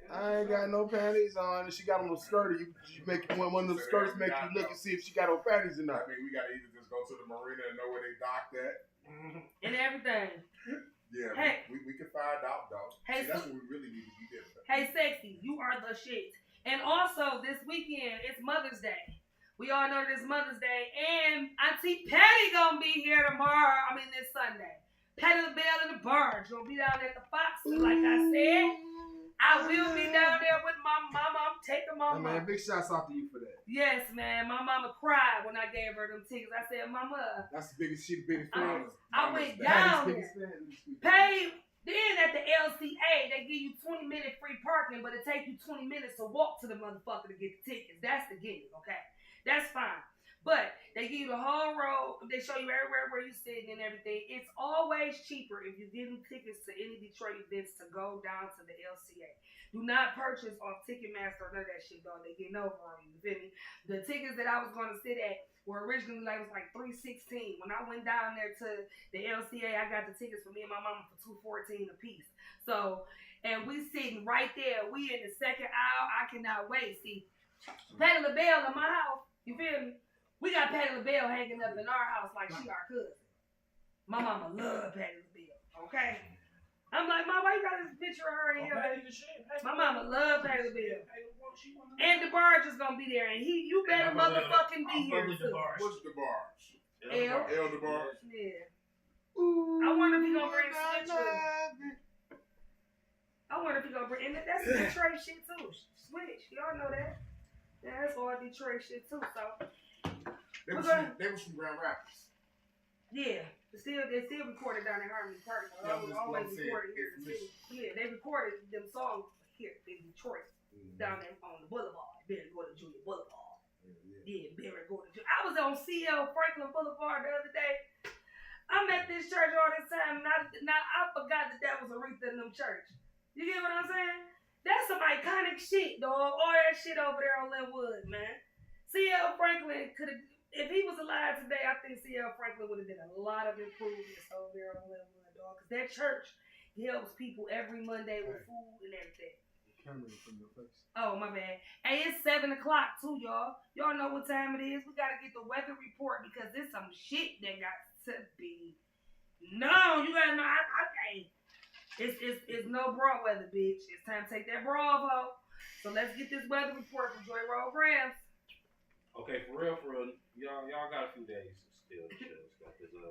I ain't got no panties on. And she got on a skirt. You make one of them skirts make you look and see if she got no panties or not. I mean, we gotta either just go to the marina and know where they docked at. And everything. Yeah, Hey. we can find out though. Hey, See, that's what we really need to be doing. Hey, Sexy, you are the shit. And also, this weekend, it's Mother's Day. We all know this Mother's Day. And Auntie Patty gonna be here tomorrow. This Sunday. Patty LaBelle and the Barge gonna be down at the Fox. And like I said, I will be down there with my mama. I'm taking my Hey, mama. man, big shouts out to you for that. Yes, man. My mama cried when I gave her them tickets. I said, Mama, That's the biggest. She the biggest fan. I went Patty's down biggest there. fan this week. Pay. Then at the LCA, they give you 20-minute free parking, but it take you 20 minutes to walk to the motherfucker to get the tickets. That's the gimmick, okay? That's fine. But they give you the whole road. They show you everywhere where you're sitting and everything. It's always cheaper if you're getting tickets to any Detroit events to go down to the LCA. Do not purchase off Ticketmaster or none of that shit, dog. They getting over on you. You feel me? The tickets that I was going to sit at were originally was like $316. When I went down there to the LCA, I got the tickets for me and my mama for $214 a piece. So, and we sitting right there. We in the second aisle. I cannot wait. See, Patty LaBelle in my house. You feel me? We got Patty LaBelle hanging up in our house like she our cousin. My mama love Patty LaBelle. Okay. I'm like, Mom, why you got this picture of her in here? My mama love Patty LaBelle. And the Barge is gonna be there, and you better motherfucking be here too. What's the barge? L. El the barge. Yeah. I wonder if he gonna bring Switch with him. I wonder if he gonna bring, and that's Detroit shit too. Switch, y'all know that. Yeah, that's all Detroit shit too. So They was from Grand Rapids. yeah, they still recorded down in Harmony Park. They always recorded here in the city. Yeah, they recorded them songs here in Detroit, down there on the Boulevard. Better go to Junior Boulevard. Yeah, better go to Junior. I was on CL Franklin Boulevard the other day. I'm at this church all this time, and I forgot that was Aretha in them church. You get what I'm saying? That's some iconic shit, dog. All that shit over there on Linwood, man. CL Franklin could have. If he was alive today, I think C.L. Franklin would have done a lot of improvements over there on Linwood, dog. Because that church helps people every Monday with food and everything. Camera from your face. Oh, my bad. Hey, it's 7 o'clock, too, y'all. Y'all know what time it is. We got to get the weather report because there's some shit that got to be. No, you got to know. It's no bra weather, bitch. It's time to take that bra off, ho. So let's get this weather report from Joy Roll Grams. Okay, for real, y'all got a few days still to chill.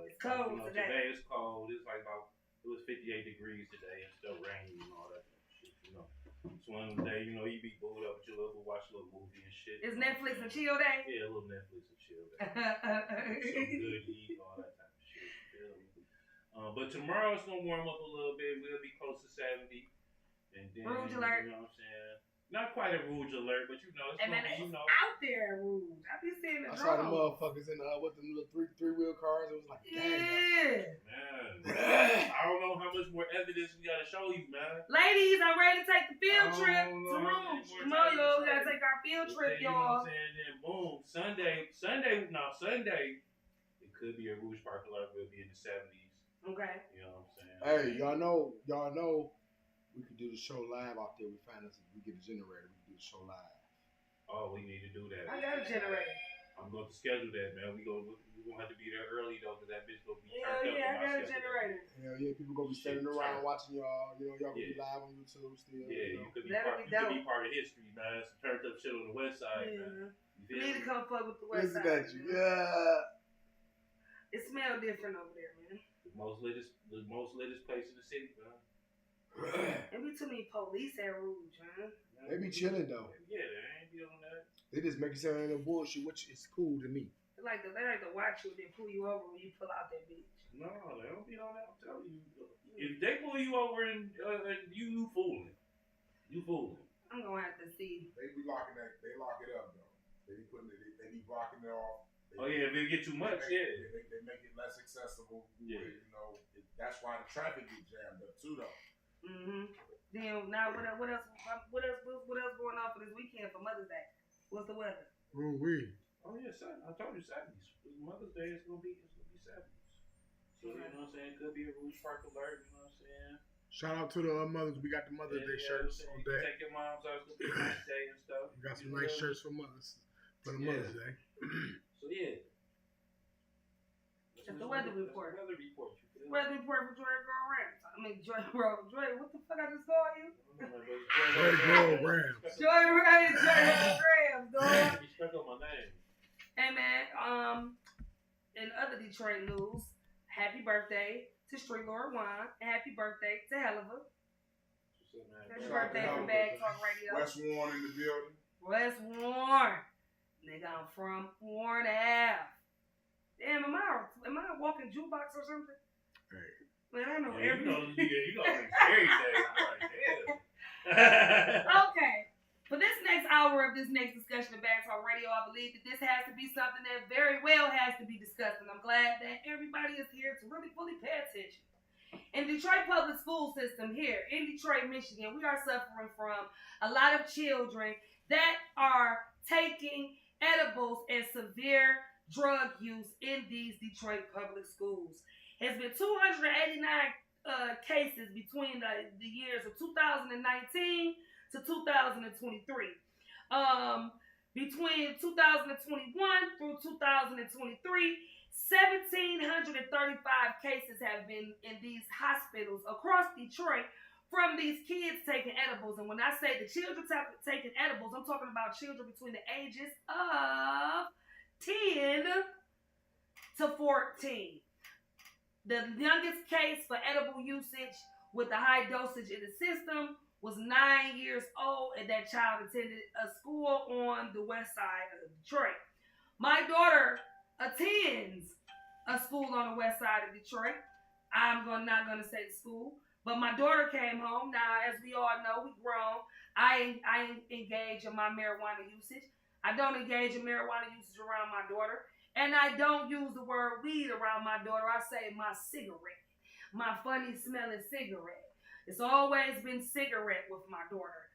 It's cold today. Today it's cold. It's like it was 58 degrees today and still raining and all that shit, It's one of them days, you be booed up with your little, watch a little movie and shit. It's Netflix and chill day? Yeah, a little Netflix and chill day. Some good eat and all that type of shit, you feel me? But tomorrow it's gonna warm up a little bit. We'll be close to 70. And then, Rouge alert. You know what I'm saying? Not quite a Rouge alert, but it's and gonna then be, out there, Rouge. I be seeing the I saw the drones. motherfuckers in with them little three-wheel cars. It was like, Yeah. Man, I don't know how much more evidence we gotta show you, man. Ladies, I'm ready to take the field trip to know. Rouge. Come on, y'all. We gotta take our field trip, You know y'all. what I'm saying? Then boom, Sunday, it could be a Rouge Park alert. We'll be in the 70s. Okay. You know what I'm saying? hey, y'all know, we could do the show live out there. We find us, we get a generator. We can do the show live. Oh, we need to do that. I got a generator. I'm going to schedule that, man. We're gonna have to be there early though, because that bitch gonna be Hell turned up. yeah, I on my got a schedule. generator. Hell yeah, people gonna be standing Shit, around turn. watching y'all. You know, y'all gonna be Yeah. live on YouTube still. Yeah, you know. you could be That'll part. be You could be dope. part of history, man. Some turned up shit on the west side, man. Yeah. You We feel need me? to come fuck with the west Listen side. at you. man. Yeah. It smells different over there, man. The most latest place in the city, man. There be too many police at Rouge, man. They be chilling though. Yeah, they ain't be on that. They just make it sound like bullshit, which is cool to me. They like to watch you and then pull you over when you pull out that bitch. No, they don't be on that. I'm telling you. If they pull you over and you fooling, you fooling. I'm gonna have to see. They be locking that. They lock it up though. They be putting it. They be blocking it off. Oh yeah, if it get too much, yeah. They make it less accessible. Yeah. You know, that's why the traffic get jammed up too though. Then now what else going on for this weekend for Mother's Day? What's the weather? Ooh wee. Oh yeah, I told you 70s. Mother's Day is gonna be 70s. So you know what I'm saying? Could be a Rouge Park alert. You know what I'm saying? Shout out to the mothers. We got the Mother's Day shirts on You deck. take your mom's out. It's gonna be a nice day and stuff. We got some nice shirts for mothers for the Mother's Day. So yeah. That's the weather report. Weather report. Weather report for Joy Girl Rams. I mean Joy, what the fuck I just called you? Joy Girl Rams. Joy Rams, dog. Respect on my name. Hey man, in other Detroit news, happy birthday to Street Lord Wine and happy birthday to Helliver. Happy birthday from Bag Talk Radio. West Warren in the building. West Warren. Nigga, I'm from Warren Ave. Damn, am I a walking jukebox or something? Hey. Man, I know Yeah, everything. you know everything. I'm like, damn. Okay. For this next hour of this next discussion of Bag Talk Radio, I believe that this has to be something that very well has to be discussed, and I'm glad that everybody is here to really fully pay attention. In Detroit public school system here in Detroit, Michigan, we are suffering from a lot of children that are taking edibles and severe drug use in these Detroit public schools. There's been 289 cases between the years of 2019 to 2023. Between 2021 through 2023, 1,735 cases have been in these hospitals across Detroit from these kids taking edibles. And when I say the children taking edibles, I'm talking about children between the ages of 10 to 14. The youngest case for edible usage with the high dosage in the system was 9 years old, and that child attended a school on the west side of Detroit. My daughter attends a school on the west side of Detroit. I'm not going to say the school, but my daughter came home. Now, as we all know, we grown. I engage in my marijuana usage. I don't engage in marijuana usage around my daughter, and I don't use the word weed around my daughter. I say my cigarette, my funny smelling cigarette. It's always been cigarette with my daughter.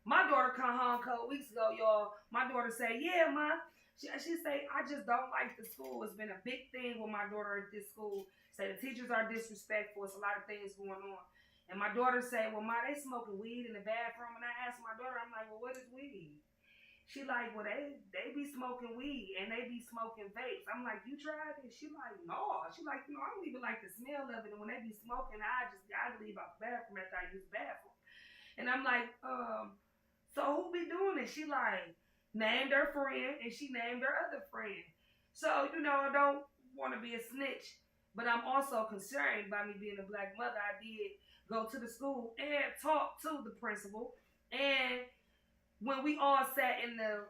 My daughter come home a couple weeks ago, y'all. My daughter say, yeah, Ma. She say, I just don't like the school. It's been a big thing with my daughter at this school. Say the teachers are disrespectful. It's a lot of things going on. And my daughter say, well, Ma, they smoking weed in the bathroom. And I asked my daughter, I'm like, well, what is weed? She like, well, they be smoking weed and they be smoking vapes. I'm like, you tried it? She like, no. She like, no, I don't even like the smell of it. And when they be smoking, I leave out the bathroom after I use the bathroom. And I'm like, so who be doing it? She like, named her friend and she named her other friend. So, you know, I don't want to be a snitch, but I'm also concerned by me being a black mother. I did go to the school and talk to the principal, and when we all sat in the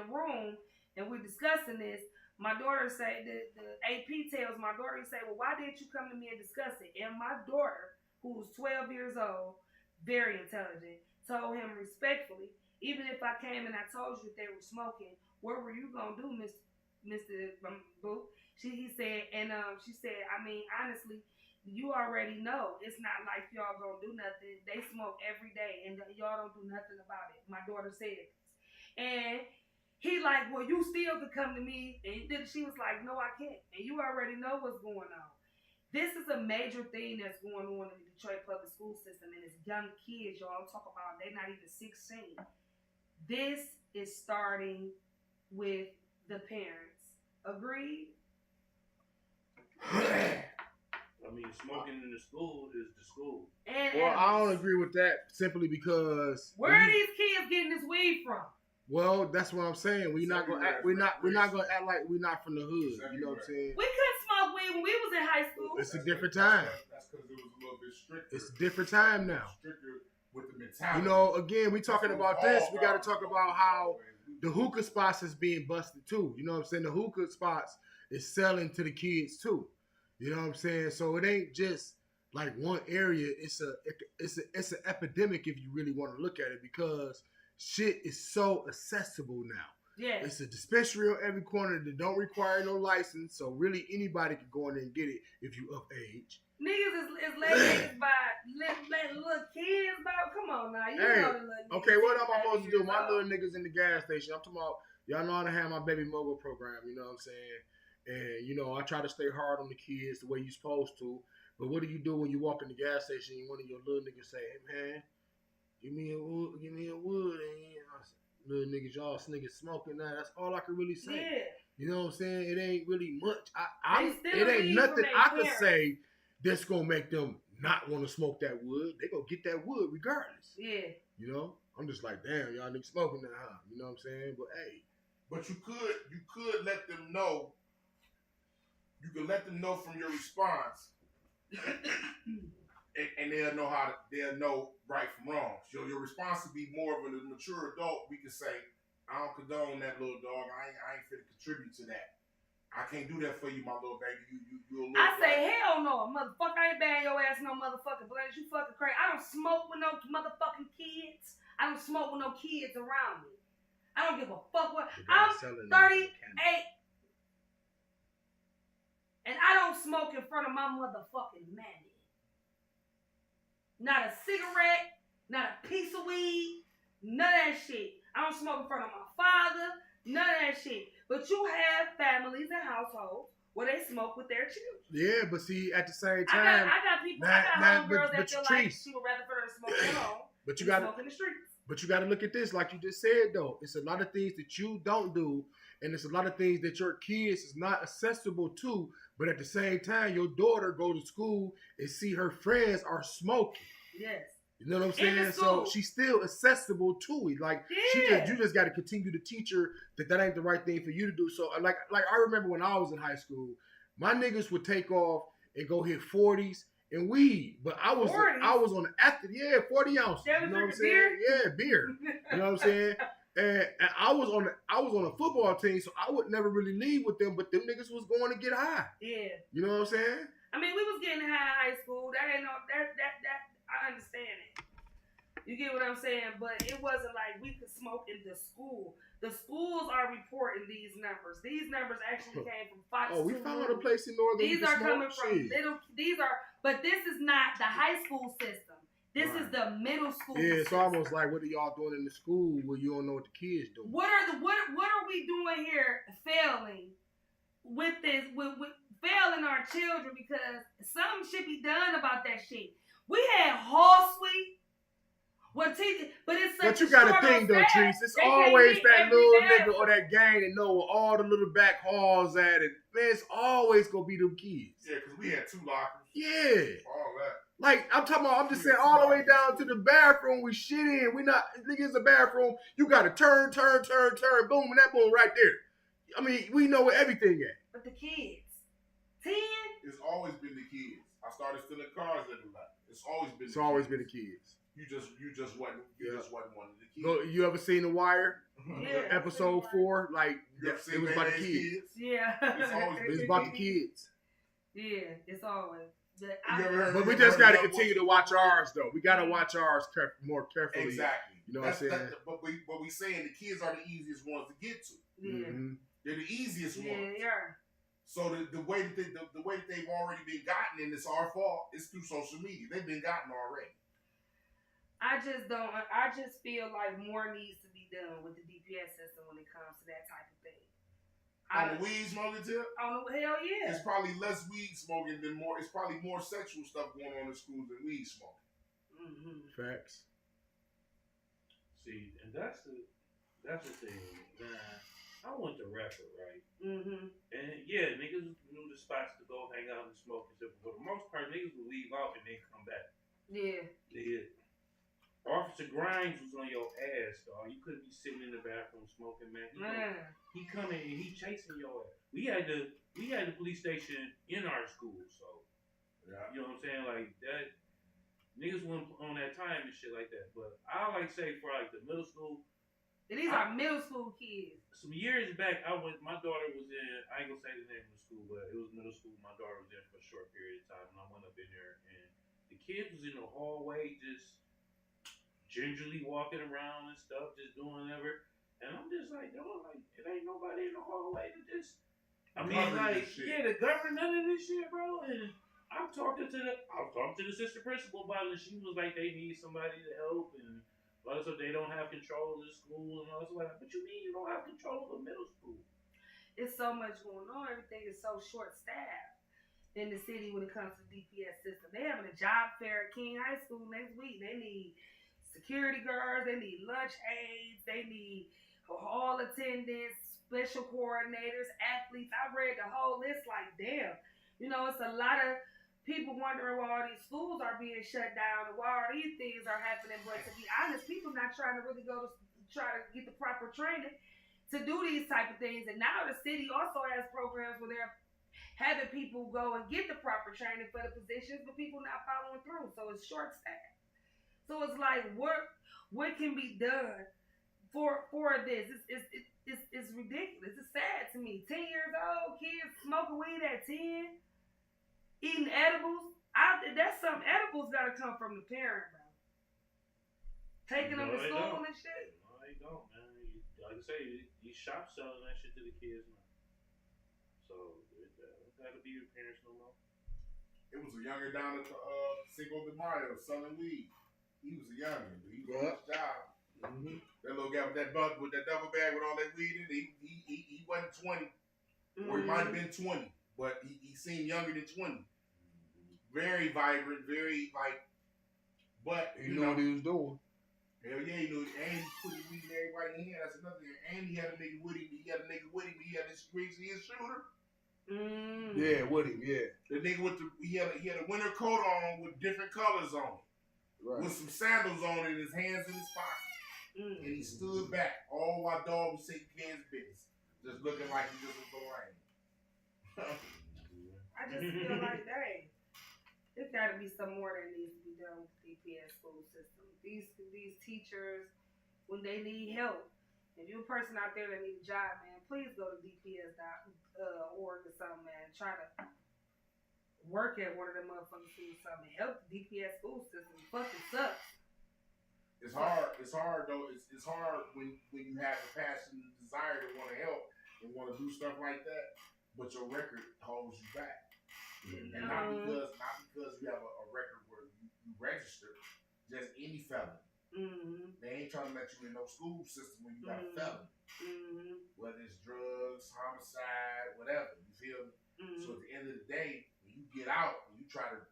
room and we're discussing this, my daughter say, the AP tells my daughter, he say, well, why didn't you come to me and discuss it? And my daughter, who was 12 years old, very intelligent, told him respectfully, even if I came and I told you that they were smoking, what were you gonna do, Mr. Boo? He said, she said, I mean, honestly, you already know it's not like y'all gonna do nothing. They smoke every day and y'all don't do nothing about it. My daughter said this. And he like, well, you still could come to me. And then she was like, no, I can't. And you already know what's going on. This is a major thing that's going on in the Detroit public school system. And it's young kids, y'all talk about, they're not even 16. This is starting with the parents. Agreed? I mean, smoking in the school is the school. And Well, I don't animals. agree with that simply because Where are these kids getting this weed from? well, that's what I'm saying. We're not gonna act like we're not from the hood. You know what I'm saying? We couldn't smoke weed when we was in high school. It's a different time. That's because it was a little bit stricter. It's a different time now. Stricter with the mentality. You know, again, we talking about this. We got to talk about how the hookah spots is being busted too. You know what I'm saying? The hookah spots is selling to the kids too. You know what I'm saying? So it ain't just like one area. It's an epidemic if you really want to look at it because shit is so accessible now. Yeah. It's a dispensary on every corner that don't require no license, so really anybody can go in there and get it if you of age. Niggas is letting little kids buy. Come on now, you Hey, know the little niggas. Okay, what am I supposed to do? years My old. little niggas in the gas station. I'm talking about y'all know how to have my baby mogul program. You know what I'm saying? And you know I try to stay hard on the kids the way you supposed to. But what do you do when you walk in the gas station and one of your little niggas say, "Hey man, give me a wood, and I said, little niggas, y'all niggas smoking now." That's all I can really say. Yeah. You know what I'm saying? It ain't really much. They still It ain't leave nothing from their I could parents. say that's gonna make them not want to smoke that wood. They gonna get that wood regardless. Yeah. You know? I'm just like, damn, y'all niggas smoking that, huh? You know what I'm saying? But hey, But you could let them know. You can let them know from your response, and they'll know right from wrong. So your response would be more of a mature adult. We can say, I don't condone that, little dog. I ain't finna contribute to that. I can't do that for you, my little baby. You a little I say, black. hell no, motherfucker. I ain't banging your ass no motherfucking blunts. You fucking crazy. I don't smoke with no motherfucking kids. I don't smoke with no kids around me. I don't give a fuck what. I'm 38. And I don't smoke in front of my motherfucking mammy. Not a cigarette, not a piece of weed, none of that shit. I don't smoke in front of my father, none of that shit. But you have families and households where they smoke with their children. yeah, but see, at the same I time, got people, nah, I got nah, homegirls but that feel like Treece. she would rather for her to smoke at home but you than gotta smoke in the streets. But you got to look at this, like you just said, though. It's a lot of things that you don't do, and it's a lot of things that your kids is not accessible to. But at the same time, your daughter go to school and see her friends are smoking. Yes. You know what I'm In the saying? So school. she's still accessible to it. Like Yeah. you just got to continue to teach her that ain't the right thing for you to do. So like I remember when I was in high school, my niggas would take off and go hit 40s. And weed, but I was 40s? on the active, 40 ounces. That You was know what I'm drinking saying? Yeah, beer. You know what I'm saying? And I was on a football team, so I would never really leave with them. But them niggas was going to get high. Yeah. You know what I'm saying? I mean, we was getting high in high school. That ain't no that I understand it. You get what I'm saying? But it wasn't like we could smoke in the school. The schools are reporting these numbers. These numbers actually came from Fox. Oh, we found a place in Northern. These are coming from but this is not the high school system. This is the middle school. Yeah, it's system. almost like what are y'all doing in the school where you don't know what the kids doing? What are we doing here failing with this with failing our children because something should be done about that shit. We had Hall Suite. But it's such But you got to think though, Treece, it's always that little nigga or that gang that know where all the little back halls at, and man, it's always gonna be them kids. Yeah, because we had 2 lockers. Yeah. All that. Like, I'm just saying, all the way down to the bathroom we shit in. We not, nigga, it's a bathroom. You got to turn, boom, and that boom right there. I mean, we know where everything at. But the kids. 10? It's always been the kids. I started stealing cars every night. It's It's always been the kids. You just wasn't one of the kids. Go, you ever seen The Wire? Yeah. Episode 4? Like, it was about the Bad-Ass kids. Yeah. It's always It was about the kids. Yeah, it's always. But we just got to continue to watch ours, though. We got to watch ours more carefully. Exactly. You know what I'm saying? But we saying the kids are the easiest ones to get to. Yeah. Mm-hmm. They're the easiest Yeah, ones. they are. So the way that they've already been gotten, and it's our fault, is through social media. They've been gotten already. I just feel like more needs to be done with the DPS system when it comes to that type of thing. On the weed smoking tip, hell yeah. it's probably less weed smoking than more. It's probably more sexual stuff going on in schools than weed smoking. Mm-hmm. Facts. See, and that's the thing. That I went to Rapper, right? Mm-hmm. And yeah, niggas knew the spots to go hang out and smoke and stuff. For the most part, niggas would leave off and then come back. Yeah. Yeah. Officer Grimes was on your ass, dog. You couldn't be sitting in the bathroom smoking, man. He coming and he chasing your ass. We had the police station in our school, so Yeah. you know what I'm saying? Like that, niggas went on that time and shit like that. But I like say for like the middle school. And these are middle school kids. Some years back, my daughter was in, I ain't gonna say the name of the school, but it was middle school. My daughter was in for a short period of time, and I went up in there, and the kid was in the hallway just gingerly walking around and stuff, just doing whatever. And I'm just like, yo, like, it ain't nobody in the hallway to just, I mean, like, yeah, the governor, none of this shit, bro. And I was talking to the assistant principal about it, and she was like, they need somebody to help, and also they don't have control of the school, and all this like, but you mean you don't have control of a middle school? It's so much going on. Everything is so short-staffed in the city when it comes to the DPS system. They having a job fair at King High School next week. They need security guards. They need lunch aides. They need hall attendants, special coordinators, athletes. I read the whole list like, damn. You know, it's a lot of people wondering why all these schools are being shut down and why all these things are happening. But to be honest, people not trying to really go to try to get the proper training to do these type of things. And now the city also has programs where they're having people go and get the proper training for the positions, but people not following through. So it's short staffed. So it's like, what can be done for this? It's ridiculous. It's sad to me. 10 years old, kids smoking weed at 10. Eating edibles, that's something. Edibles gotta come from the parent, bro. Taking them to school and shit. No, they don't, man. Like I say, these shops selling that shit to the kids now. So it gotta be the parents no more. It was a younger down at the Cinco de Mayo selling weed. He was a youngin', but he was on his job. Mm-hmm. That little guy with that double bag with all that weed in it, he wasn't 20, or he might have been 20, but he seemed younger than 20. Very vibrant, very like, but He knew what he was doing. hell yeah, he knew. And he put his weed in everybody's hand. That's another thing. And he had a nigga with him. He had this greasy shooter. Yeah, with him. Yeah. The nigga with he had a winter coat on with different colors on it, Right. with some sandals on it, and his hands in his pockets. And he stood back, all while dog was taking care of his business, just looking like he just was the rain. I just feel like, dang, there's got to be some more that needs to be done with the DPS school system. These teachers, when they need help, if you're a person out there that needs a job, man, please go to DPS.org or something, man. Try to work at one of them motherfucking schools or something. Help the DPS school system. It fucking sucks. It's hard. It's hard though. It's hard when you have the passion and desire to want to help and want to do stuff like that, but your record holds you back. And not because you have a record where you register, just any felony. They ain't trying to let you in no school system when you got a felony. Whether it's drugs, homicide, whatever. You feel me? So at the end of the day, when you get out and you try to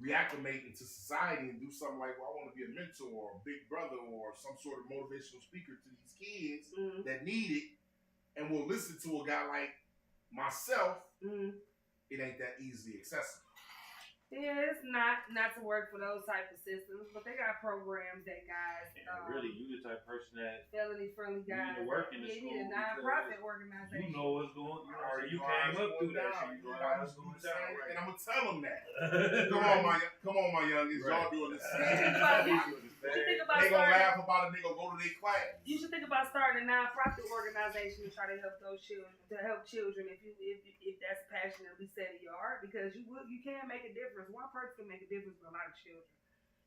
reacclimate into society and do something like, well, I want to be a mentor or a big brother or some sort of motivational speaker to these kids that need it and will listen to a guy like myself, it ain't that easily accessible. Yeah, it's not to work for those type of systems, but they got programs that guys. And really, you the type of person that felony-friendly guys. You need to work in the school. You need a non-profit organization. You know what's going on. You came up through that shit. You know how it's going down. Right? And I'm gonna tell them that. Come on, my youngins. Y'all doing this. You should think about they gonna laugh about it. They gonna go to their class. You should think about starting a non-profit organization to try to help those children. If that's passionately set in your heart, because you can make a difference. One person can make a difference for a lot of children.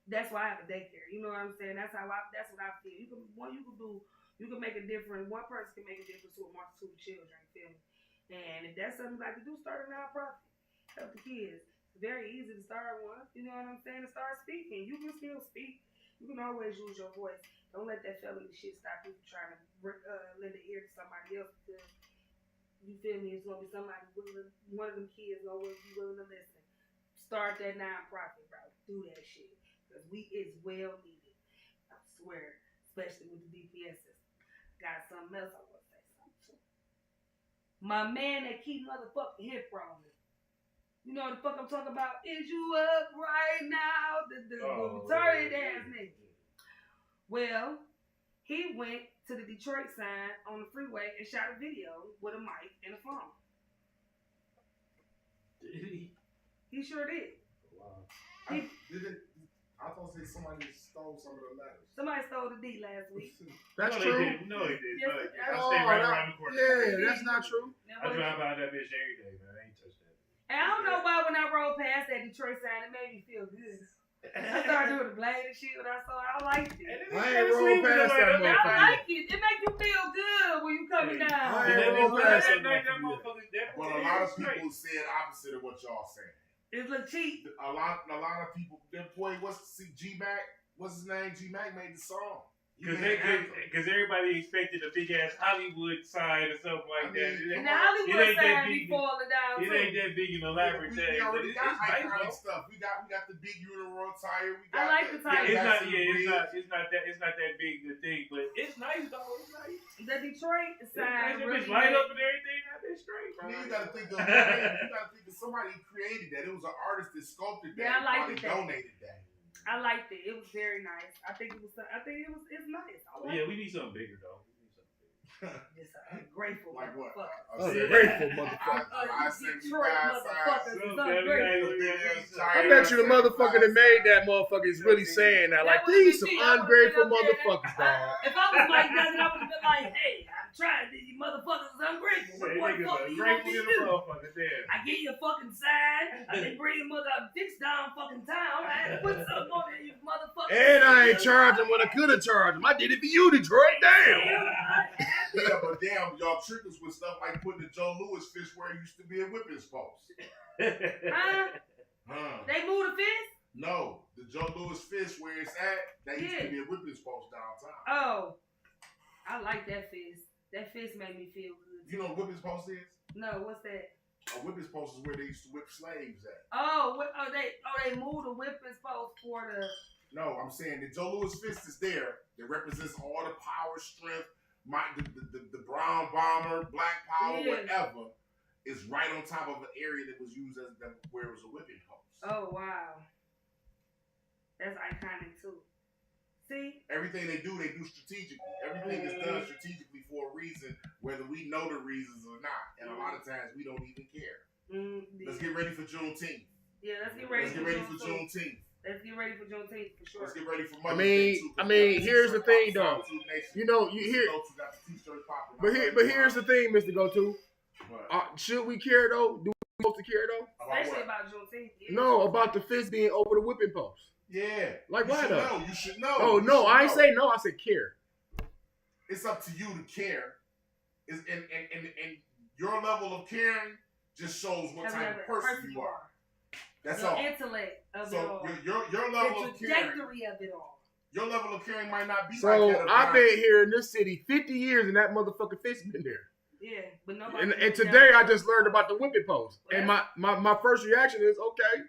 That's why I have a daycare. You know what I'm saying? That's what I feel. You can make a difference. One person can make a difference to a multitude of children. You feel me? And if that's something you like to do, start a non-profit. Help the kids. It's very easy to start one. You know what I'm saying? To start speaking. You can still speak. You can always use your voice. Don't let that felony shit stop you from trying to lend an ear to somebody else, because you feel me? It's gonna be somebody willing. One of them kids gonna be willing to listen. Start that non-profit, bro. Do that shit, because it's well needed. I swear, especially with the DPS system. Got something else I want to My man that keep motherfucking hip rolling. You know what the fuck I'm talking about? Is you up right now? The retarded ass nigga. Well, he went to the Detroit sign on the freeway and shot a video with a mic and a phone. He sure did. Wow. I thought somebody stole some of the letters. Somebody stole the D last week. That's no, true. No, they did. Yes, I stay right around the corner. Yeah, that's not true. I drive by that bitch every day, man. I ain't touched that. And I don't know why when I rolled past that Detroit sign, it made me feel good. I started doing the blade and shit when I saw it. I liked it. I ain't rolled past that I motherfucker. like it. It makes you feel good when you coming down. I ain't rolled past that motherfucker. But a lot of people said opposite of what y'all saying. It's look cheap. A lot of people. That boy, G-Mac? What's his name? G-Mac made the song. Because everybody expected a big ass Hollywood sign or something like that. And the Hollywood sign be falling down too. It ain't that big and elaborate thing. We already got iconic nice, stuff. We got the big Uniroyal tire. We got I like the tire. It's not that big the thing, but it's nice though. It's nice. The Detroit sign really light up and everything. That bitch straight, bro. You gotta think of somebody created that. It was an artist that sculpted that. Yeah, I like it. Donated that. I liked it. It was very nice. It's nice. Yeah, we need something bigger though. Just ungrateful. Like what? Ungrateful motherfucker. Detroit motherfuckers. I bet you the motherfucker that made that motherfucker is really saying that. Like, these some ungrateful motherfuckers, dog. If I was like that, then I would have been like, hey, I'm trying. You motherfuckers is ungrateful. What the fuck do you want me to do? I give you a fucking sign. I didn't bring a mother fix down fucking town. I had to put something on it, you motherfuckers. And I ain't charging what I could have charged him. I did it for you, Detroit. Damn. Yeah, but damn, y'all trick us with stuff like putting the Joe Louis fish where it used to be a whipping post. They moved the fish? No, the Joe Louis fish where it's at, that used to be a whipping post downtown. Oh, I like that fish. That fish made me feel good. You know what whipping post is? No, what's that? A whipping post is where they used to whip slaves at. They moved the whipping post for the. No, I'm saying the Joe Louis fist is there. That represents all the power, strength. The brown bomber, black power, whatever, is right on top of an area that was used as where it was a whipping post. Oh wow, that's iconic too. See, everything they do strategically. Everything is done strategically for a reason, whether we know the reasons or not. And a lot of times we don't even care. Let's get ready for Juneteenth. Yeah, let's get ready for Juneteenth. Let's get ready for Juneteenth for sure. Let's get ready for Mother's Day too. I mean, here's the thing, though. You know, you hear. But here's the thing, Mr. Go-To. Should we care though? Do we supposed to care though? Especially about Juneteenth. Yeah. No, about the fist being over the whipping post. Yeah. Like why though? You should know. Oh no, I ain't say no. I said care. It's up to you to care. And your level of caring just shows what type of person you are. That's all. Intellect of it all. Your level of caring. The trajectory of it all. Your level of caring might not be so like that. So I've been here in this city 50 years and that motherfucking fist been there. Yeah, but nobody. And today I just learned about the whipping post. Well, and my first reaction is okay.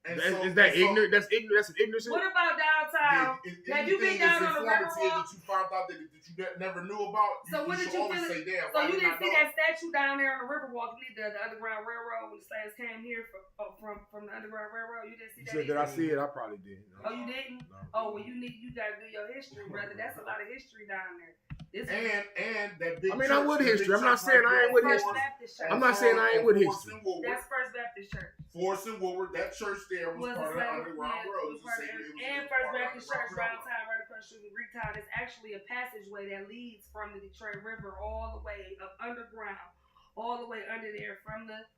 Is that ignorant? That's ignorant. That's an ignorance. What about downtown? Have you been down on the Riverwalk? That you found out that you never knew about. So what did you feel? So you didn't see that statue down there on the Riverwalk, the Underground Railroad, when the slaves came here from the Underground Railroad? You didn't see that? Did I see it? I probably did. No. Oh, you didn't? No. Oh, well, you gotta do your history, brother. That's a lot of history down there. And that big. I mean, I'm with history. I'm not saying I ain't with history. I'm not saying I ain't with history. That's First Baptist Church. Forest and Woodward, that church there was part of the Underground Road. And First Baptist Church downtown, right across the street from Greek Town, is actually a passageway that leads from the Detroit River all the way up underground, all the way under there from that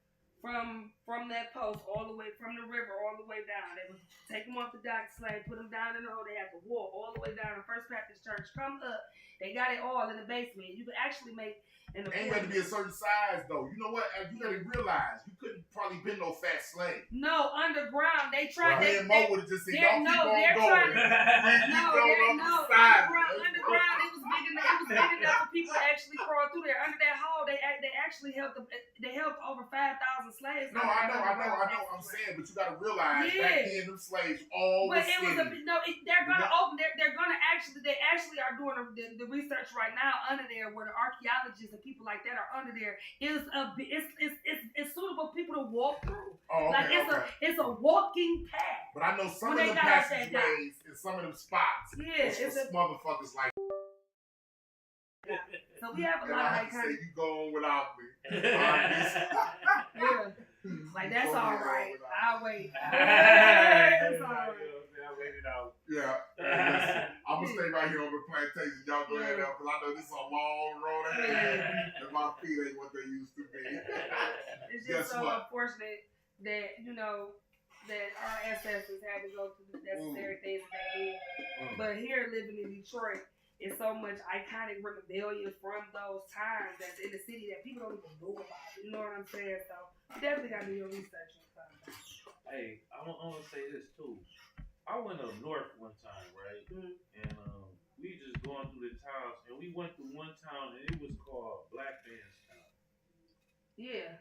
post, all the way from the river, all the way down. They would take them off the dock slave, put them down in the hole. They had to walk all the way down to First Baptist Church. Come up. They got it all in the basement. You could actually make in the. Ain't got to be a certain size though. You know what? You gotta realize you couldn't probably been no fat slave. No, underground. They tried. Well, Mo would have just said, "Don't keep on Underground. going." Underground. It was big enough for people to actually crawl through there. Under that hole, they actually helped held over 5,000 slaves. No, I know. I'm saying, but you gotta realize back then them slaves all But was it was skinny. they're gonna open. They're gonna they actually are doing the research right now under there, where the archaeologists and people like that are under there. It's suitable for people to walk through. Oh, okay, It's a walking path. But I know some When of they them got out that passageways and some of them spots. Yeah, it's for motherfuckers like. So we have a And lot I of have to say, you go on without me. yeah. Like that's all right. I'll wait. That's all right. I waited out. Yeah. I'm gonna stay right here on the plantation. Y'all go ahead up, because I know this is a long road ahead, and my feet ain't what they used to be. It's just so unfortunate that that our ancestors had to go through the necessary things that they did. But here, living in Detroit, is so much iconic rebellion from those times that's in the city that people don't even know about. You know what I'm saying? So you definitely got to do your research and stuff. Hey, I want to say this too. I went up north one time, right? And we just going through the towns, and we went through one town, and it was called Black Man's Town. Yeah.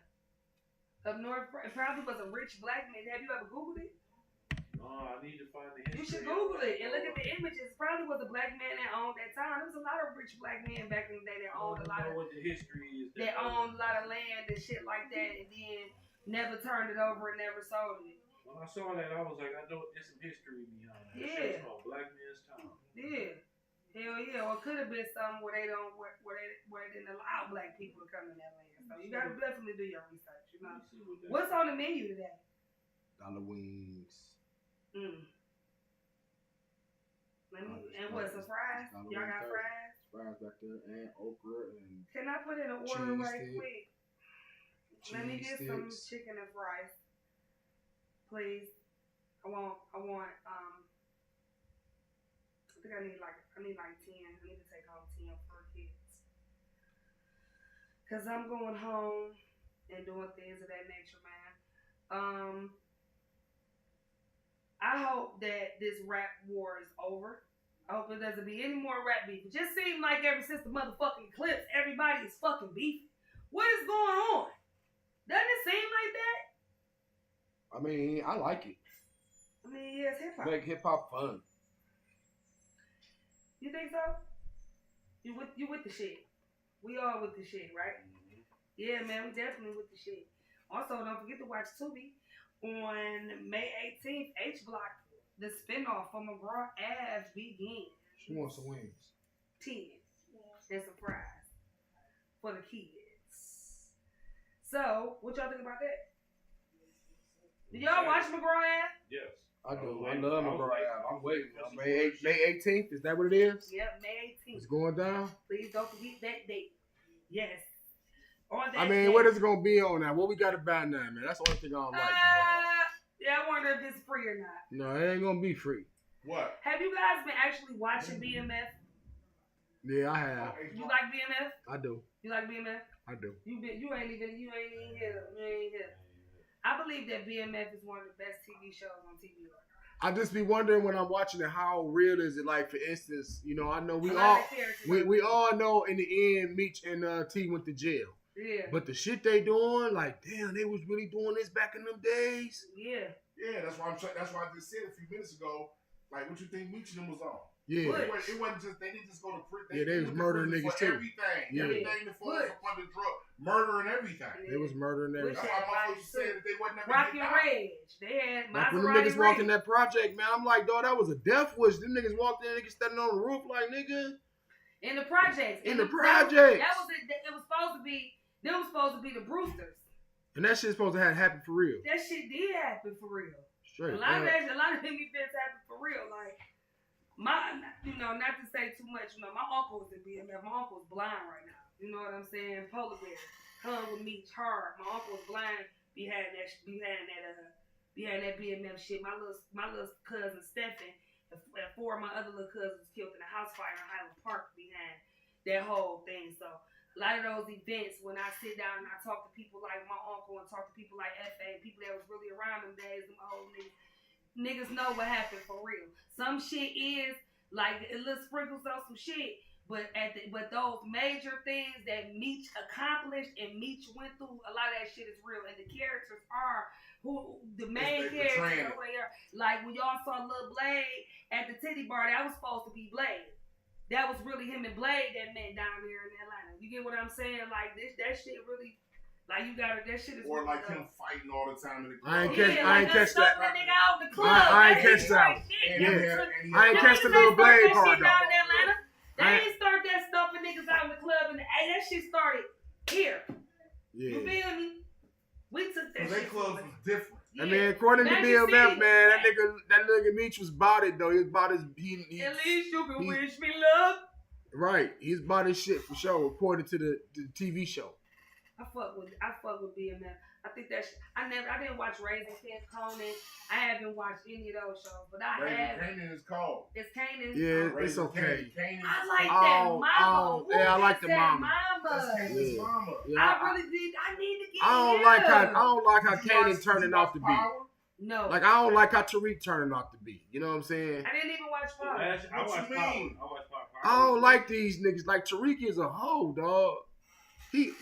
Up north, it probably was a rich black man. Have you ever Googled it? No, I need to find the history. You should Google it and look at the images. Probably was a black man that owned that town. There was a lot of rich black men back in the day that owned a lot of. What the history is? That owned a lot of land and shit like that, and then never turned it over and never sold it. When I saw that, I was like, I know there's some history behind that. Yeah. It's called Black Man's Town. Yeah. Hell yeah. Or it could have been something where they didn't allow black people to come in that land. So you gotta definitely do your research. You know. What's on the menu today? Dollar wings. And what, some fries? Y'all got fries? Fries back there and okra and Can I put in an order right stick. quick? Let me get some chicken and fries, please. I think I need like 10. I need to take home 10 for kids. Cause I'm going home and doing things of that nature, man. I hope that this rap war is over. I hope there doesn't be any more rap beef. It just seems like ever since the motherfucking clips, everybody is fucking beefing. What is going on? Doesn't it seem like that? I mean, I like it. I mean, yeah, it's hip hop. Make hip hop fun. You think so? You with the shit? We all with the shit, right? Yeah, man, we definitely with the shit. Also, don't forget to watch Tubi on May 18th. H Block, the spinoff from McGraw Ave begins. She wants some wings. 10 and some fries for the kids. So, what y'all think about that? Do y'all watch McGraw Ave? Yes. I do. I love McGraw Ave. I'm waiting. May 18th. Is that what it is? Yep, May 18th. It's going down. Please don't forget that date. Yes. I mean, what is it gonna be on that? What we got about now, man? That's the only thing I don't like. Yeah, I wonder if it's free or not. No, it ain't gonna be free. What? Have you guys been actually watching BMF? Yeah, I have. You like BMF? I do. You like BMF? I do. You ain't even here. I believe that BMF is one of the best TV shows on TV right now. I just be wondering when I'm watching it, how real is it? Like, for instance, I know we all know in the end, Meech and T went to jail. Yeah. But the shit they doing, like, damn, they was really doing this back in them days. Yeah. Yeah, that's why I just said a few minutes ago. Like, what you think Meech and them was on? Yeah. It wasn't just, they didn't just go to prison. They was murdering niggas too. Everything. Yeah. Everything that falls up under drug. Murdering everything. They was murdering everything. That's why motherfuckers said that they wasn't never Rocky Rage. They had like Maserati when them niggas walked in Rage. that project, man, I'm like, dog, that was a death wish. Them niggas walked in, niggas standing on the roof like, nigga. In the projects. In the projects. That was it. It was supposed to be, them was supposed to be the Brewsters. And that shit's supposed to have happened for real. That shit did happen for real. Straight. A lot of them events happened for real. Like, not to say too much, my uncle was in BMF. My uncle's blind right now. You know what I'm saying? Polar bear. Hung with me hard. My uncle was blind behind that BMF shit. My little cousin Stephen and 4 of my other little cousins was killed in a house fire in Highland Park behind that whole thing. So a lot of those events, when I sit down and I talk to people like my uncle and talk to people like FA, people that was really around them days, them old niggas know what happened for real. Some shit is like a little sprinkles on some shit, But those major things that Meech accomplished and Meech went through, a lot of that shit is real, and the characters are who the main characters are. Who they are. Like when y'all saw Lil Blade at the titty bar, that was supposed to be Blade. That was really him and Blade that met down there in Atlanta. You get what I'm saying? Like that shit really, like you gotta, that shit is. Or really like him fighting all the time in the club. I ain't catch that. That nigga out in the club. I ain't catch that. I ain't catch the Lil Blade part though. They ain't start that stumping niggas out in the club, and that shit started here. Yeah. You feel me? We took that shit. They clubs was different. I mean, according to BMF, man, that nigga Meech was about it though. He was about his. At least you can wish me love. Right, he's about his shit for sure. According to the TV show. I fuck with BMF. I think I didn't watch Raising Conan. I haven't watched any of those shows, but I have. Kanan is called. It's Kanan. Yeah, it's okay. I like that mama. Yeah, I like the mama. That's Kanan's mama. Yeah, I really did. I need to get. I don't like how Kanan turning out to be. No. Like I don't like how Tariq turning out to be. You know what I'm saying? I didn't even watch Power. I watched Power. I don't like these niggas. Like Tariq is a hoe, dog.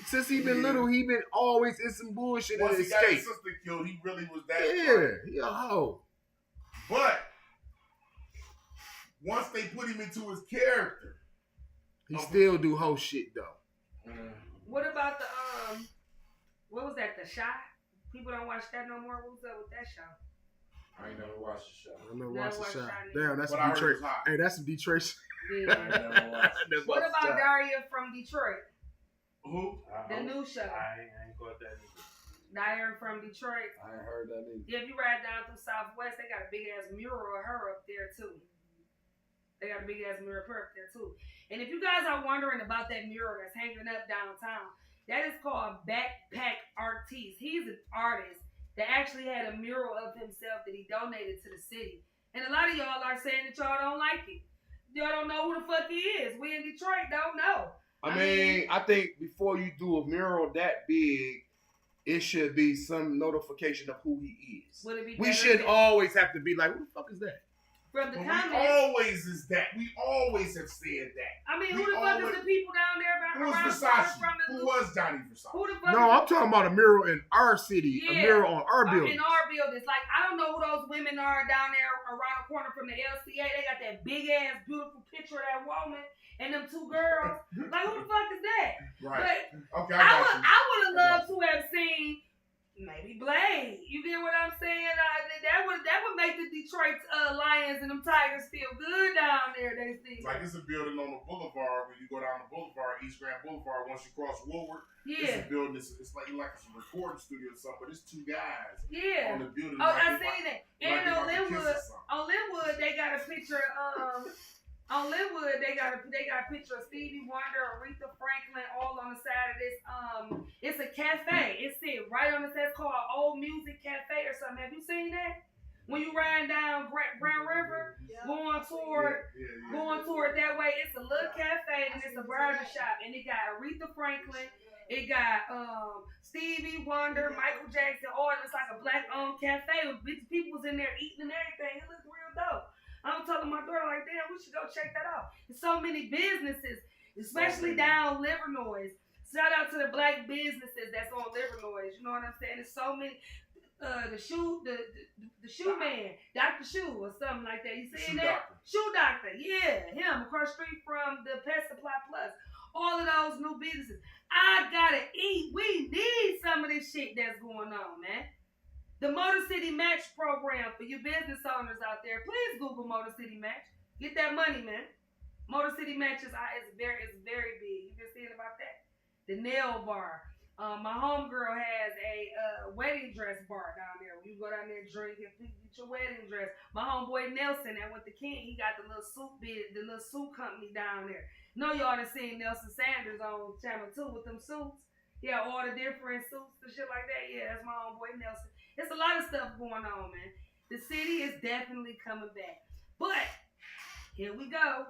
Since he been little, he been always in some bullshit and Once he got his escape. sister killed, he really was that. Yeah, he a hoe. But once they put him into his character, He still do hoe shit though. What about the what was that? The Shot? People don't watch that no more. What was up with that show? I ain't never watched the show. I never watched the shot. Shot. Damn, that's But some I heard Detroit. it's hot. Hey, that's some Detroit shit. Yeah. What about Daria from Detroit? Who? The new show. I ain't caught that either. Daria from Detroit. I ain't heard that either. Yeah, if you ride down through Southwest, they got a big ass mural of her up there too. They got a big ass mural of her up there too. And if you guys are wondering about that mural that's hanging up downtown, that is called Backpack Artiste. He's an artist that actually had a mural of himself that he donated to the city. And a lot of y'all are saying that y'all don't like it. Y'all don't know who the fuck he is. We in Detroit don't know. I mean, I think before you do a mural that big, it should be some notification of who he is. Would it be We should always have to be like, who the fuck is that? from the But comments? we always is that. We always have said that. I mean, we who the fuck always- is the people down there Who was around Versace? from the Who was Johnny Versace? Who the fuck? No, I'm talking about a mural in our city, a Yeah. mural on our building. In our buildings. Like, I don't know who those women are down there around the corner from the LCA. They got that big ass, beautiful picture of that woman and them two girls. Like, who the fuck is that? Right. But Okay, I got you. I would have loved to have seen maybe Blade. You get what I'm saying? That would make the Detroit Lions and them Tigers feel good down there. They see. Like it's a building on the boulevard. When you go down the boulevard, East Grand Boulevard, once you cross Woolworth, Yeah. it's a building. It's like it's a recording studio or something. But it's two guys Yeah. on the building. Oh, like I they seen might- it. And like they on might be Linwood, kissing something. they got a picture. On Linwood, they got a picture of Stevie Wonder, Aretha Franklin, all on the side of this. It's a cafe. It's sit right on the side. It's called Old Music Cafe or something. Have you seen that? When you ride down Grand River, going toward that way, it's a little cafe and it's a barber shop, and it got Aretha Franklin. It got Stevie Wonder, Michael Jackson, all. It's like a black-owned cafe with people was in there eating and everything. It looked real dope. I'm telling my daughter, like, damn, we should go check that out. There's so many businesses, especially down Livernois. Shout out to the black businesses that's on Livernois. You know what I'm saying? There's so many. The shoe man, Dr. Shoe or something like that. You seen that? Shoe doctor, yeah, him across the street from the Pet Supply Plus. All of those new businesses. I gotta eat. We need some of this shit that's going on, man. The Motor City Match program for you business owners out there. Please Google Motor City Match. Get that money, man. Motor City Match is very big. You been seeing about that? The nail bar. My homegirl has a wedding dress bar down there. You go down there and drink and get your wedding dress. My homeboy Nelson that went to King, he got the little suit company down there. Know y'all done seen Nelson Sanders on Channel 2 with them suits. Yeah, all the different suits and shit like that. Yeah, that's my homeboy Nelson. There's a lot of stuff going on, man. The city is definitely coming back. But, here we go.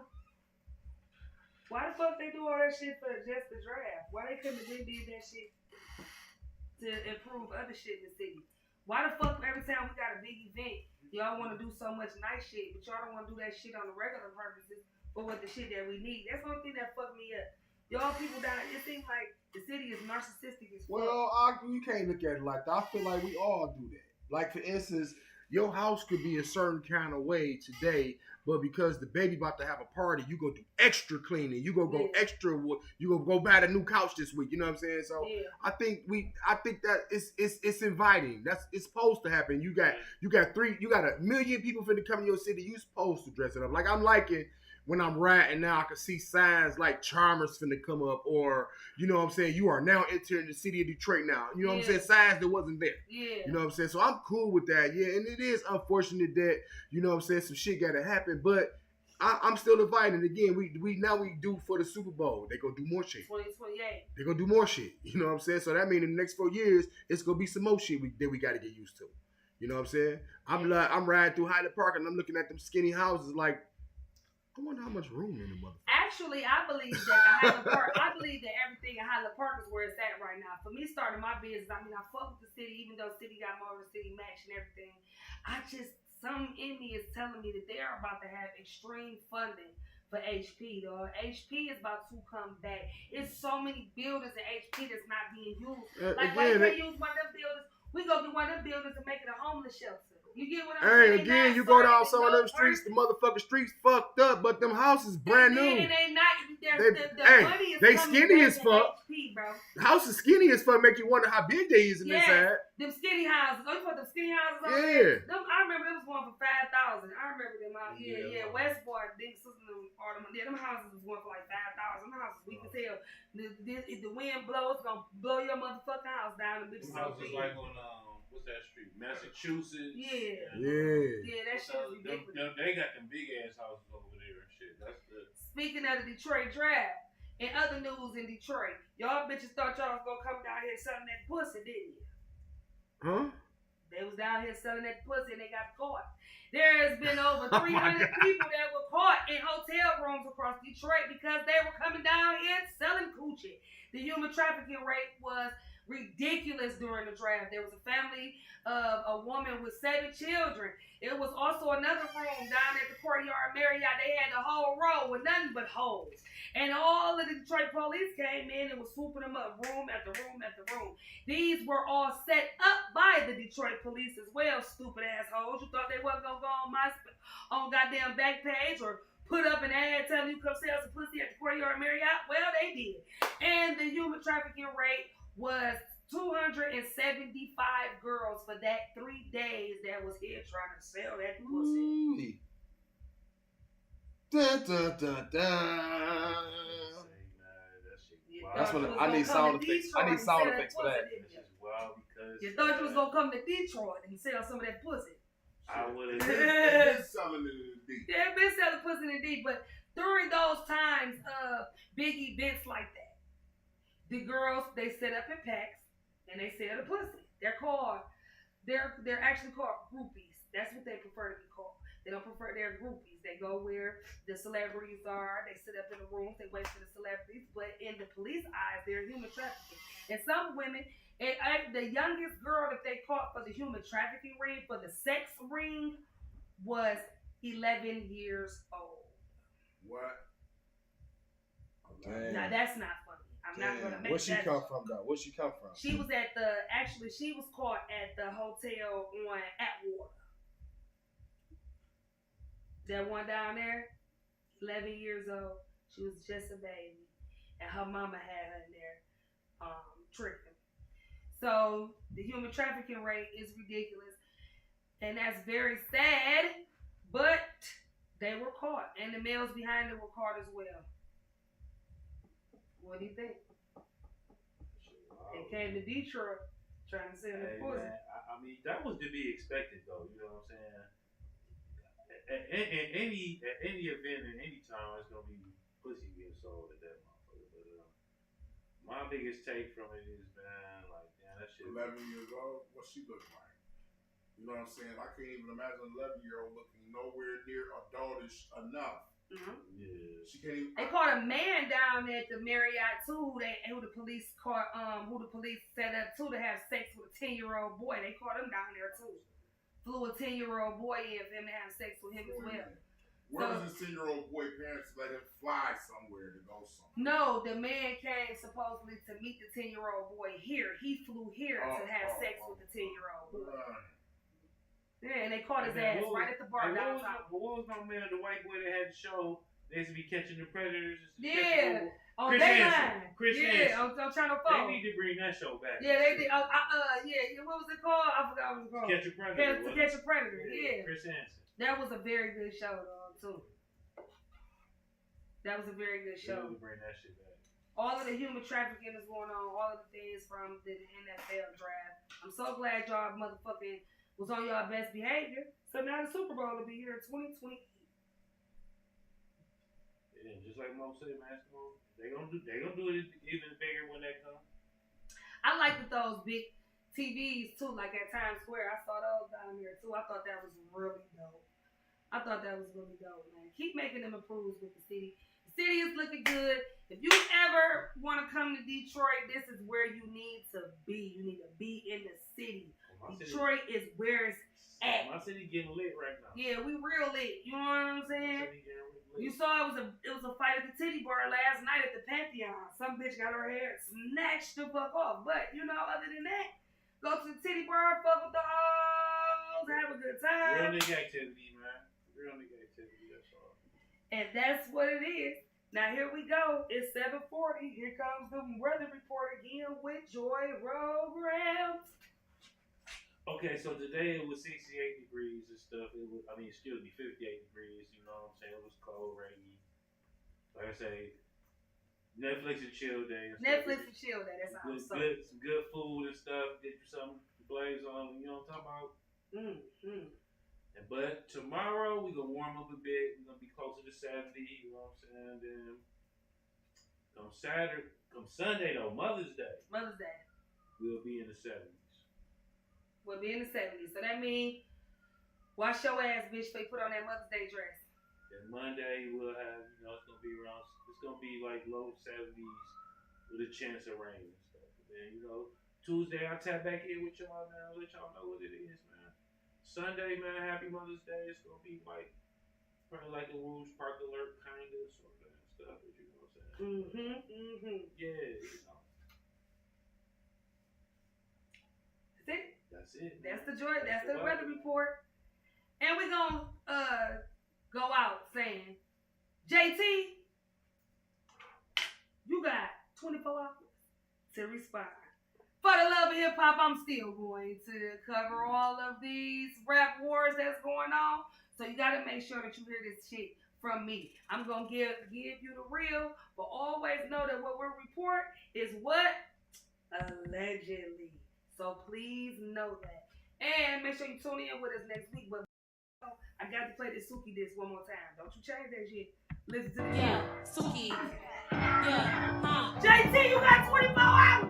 Why the fuck they do all that shit for just the draft? Why they couldn't have did that shit to improve other shit in the city? Why the fuck every time we got a big event, y'all want to do so much nice shit, but y'all don't want to do that shit on the regular purposes? for what the shit that we need. That's the only thing that fucked me up. Y'all people down, it seems like the city is narcissistic as fuck. Well, you can't look at it like that. I feel like we all do that. Like, for instance, your house could be a certain kind of way today, but because the baby about to have a party, you go do extra cleaning. You go extra. You go buy the new couch this week. You know what I'm saying? So I think that it's inviting. It's supposed to happen. You got a million people finna come to your city. You supposed to dress it up. Like, I'm liking when I'm riding now, I can see signs like Charmers finna come up, or, you know what I'm saying, you are now entering the city of Detroit now. You know what I'm saying? Signs that wasn't there. Yeah. You know what I'm saying? So I'm cool with that. Yeah, and it is unfortunate that, you know what I'm saying, some shit gotta happen, but I'm still inviting. Again, we do for the Super Bowl. They gonna do more shit. 2028. They gonna do more shit. You know what I'm saying? So that means in the next 4 years, it's gonna be some more shit that we gotta get used to. You know what I'm saying? I'm riding through Highland Park and I'm looking at them skinny houses like, I wonder how much room in the motherfucker. Actually, I believe that the Highland Park, I believe that everything in Highland Park is where it's at right now. For me starting my business, I mean, I fuck with the city, even though city got Motor City Match and everything. Something in me is telling me that they are about to have extreme funding for HP, dog. HP is about to come back. It's so many buildings in HP that's not being used. Like, why can't use one of them buildings? We go to one of them buildings and make it a homeless shelter. You get what I'm saying? Hey, again, you go down some of them streets, the motherfucking streets fucked up, but them houses brand new. And they not, money is they skinny as fuck. HP, bro. The house is skinny as fuck, make you wonder how big they is in this ad. Them skinny houses. Oh, you put them skinny houses on there? I remember them was going for $5,000. I remember them out. Yeah. Westport, Big Sister, them houses was going for like $5,000. Them houses, we can tell. If the wind blows, it's gonna blow your motherfucking house down. Them houses like on what's that street? Massachusetts. Yeah, that shit was ridiculous. They got them big ass houses over there and shit. That's the. Speaking of the Detroit draft and other news in Detroit, y'all bitches thought y'all was gonna come down here selling that pussy, didn't you? Huh? They was down here selling that pussy and they got caught. There has been over 300 people that were caught in hotel rooms across Detroit because they were coming down here and selling coochie. The human trafficking rate was ridiculous during the draft. There was a family of a woman with 7 children. It was also another room down at the Courtyard Marriott. They had the whole row with nothing but holes. And all of the Detroit police came in and was swooping them up room after room after room. These were all set up by the Detroit police as well, stupid assholes. You thought they wasn't going to go on goddamn back page or put up an ad telling you come sell some pussy at the Courtyard Marriott? Well, they did. And the human trafficking rate was 275 girls for that 3 days that was here trying to sell that pussy. Dun, dun, dun, dun. That's what I need sound effects. I need sound effects for that. You thought you was gonna come to Detroit and sell some of that pussy. I would have been selling it in the deep. They've been selling pussy in the deep, but during those times of big events like that, the girls, they set up in packs and they sell the pussy. They're actually called groupies. That's what they prefer to be called. They don't prefer their groupies. They go where the celebrities are. They sit up in the rooms. They wait for the celebrities. But in the police eyes, they're human trafficking. And some women, the youngest girl that they caught for the human trafficking ring, for the sex ring, was 11 years old. What? Damn. Now that's not funny. I'm not gonna make Where'd she come from, though? Where'd she come from? She was she was caught at the hotel on Atwater. That one down there, 11 years old. She was just a baby, and her mama had her in there, tricking. So the human trafficking rate is ridiculous, and that's very sad. But they were caught, and the males behind them were caught as well. What do you think? They came to Detroit trying to sell the pussy. I mean, that was to be expected, though. You know what I'm saying? At any event, at any time, it's gonna be pussy getting sold at that motherfucker. But my biggest take from it is, man, like, damn, that shit. 11 years old, what she look like? You know what I'm saying? I can't even imagine an 11-year-old looking nowhere near adultish enough. Mm-hmm. Yeah. She can't even. They caught a man down at the Marriott too. Who the police caught? Who the police set up too to have sex with a 10-year-old boy. They caught him down there too. Flew a 10-year-old boy in for him to have sex with him as well. Where was the 10-year-old boy parents let him fly somewhere to go somewhere? No, the man came supposedly to meet the 10-year-old boy here. He flew here to have sex with the 10-year-old boy. Yeah, and they caught his ass right at the bar downtown. What was my man, the white boy that had the show? They used to be catching the predators. Yeah. On Chris Hansen. Chris Hansen. On Channel 4. They need to bring that show back. Yeah, they did. Yeah. What was it called? I forgot what it was called. Catch a Predator. To Catch a Predator. Yeah. Chris Hansen. That was a very good show, though, too. That was a very good show. They need to bring that shit back. All of the human trafficking is going on. All of the things from the NFL draft. I'm so glad y'all motherfucking was on y'all best behavior. So now the Super Bowl will be here in 2020. Yeah, just like Mo said, man, they gonna do it even bigger when they come. I like those big TVs too, like at Times Square. I saw those down here too. I thought that was really dope. Man. Keep making them improves with the city. The city is looking good. If you ever want to come to Detroit, this is where you need to be. You need to be in the city. Detroit is where it's at. My city getting lit right now. Yeah, we real lit. You know what I'm saying? You saw it was a fight at the titty bar last night at the Pantheon. Some bitch got her hair snatched the fuck off. But you know, other than that, go to the titty bar, fuck with the hoes, have a good time. Real nigga activity, man. Real nigga activity. That's all. And that's what it is. Now here we go. It's 7:40. Here comes the weather report again with Joy Programs. Okay, so today it was 68 degrees and stuff. 58 degrees. You know what I'm saying? It was cold, rainy. Like I say, Netflix and chill day. That's all. Some good food and stuff. Get you something to blaze on. You know what I'm talking about? But tomorrow we gonna warm up a bit. We're gonna be closer to 70. You know what I'm saying? Then come Sunday though, Mother's Day, we'll be in the 70s. We'll be in the 70s. So that means wash your ass, bitch, before you put on that Mother's Day dress. Then Monday we'll have, it's gonna be like low 70s with a chance of rain and stuff. And then, Tuesday I'll tap back in with y'all, man. Let y'all know what it is, man. Sunday, man, happy Mother's Day. It's gonna be probably like a Rouge Park alert kind of sort of stuff, but you know what I'm saying? Yeah, That's it. That's the joy. That's the weather report. And we're going to go out saying, JT, you got 24 hours to respond. For the love of hip hop, I'm still going to cover all of these rap wars that's going on. So you got to make sure that you hear this shit from me. I'm going to give you the real, but always know that what we report is what? Allegedly. So please know that. And make sure you tune in with us next week. But I got to play this Suki disc one more time. Don't you change that shit. Listen to this. Yeah, Suki. Yeah, JT, you got 24 hours.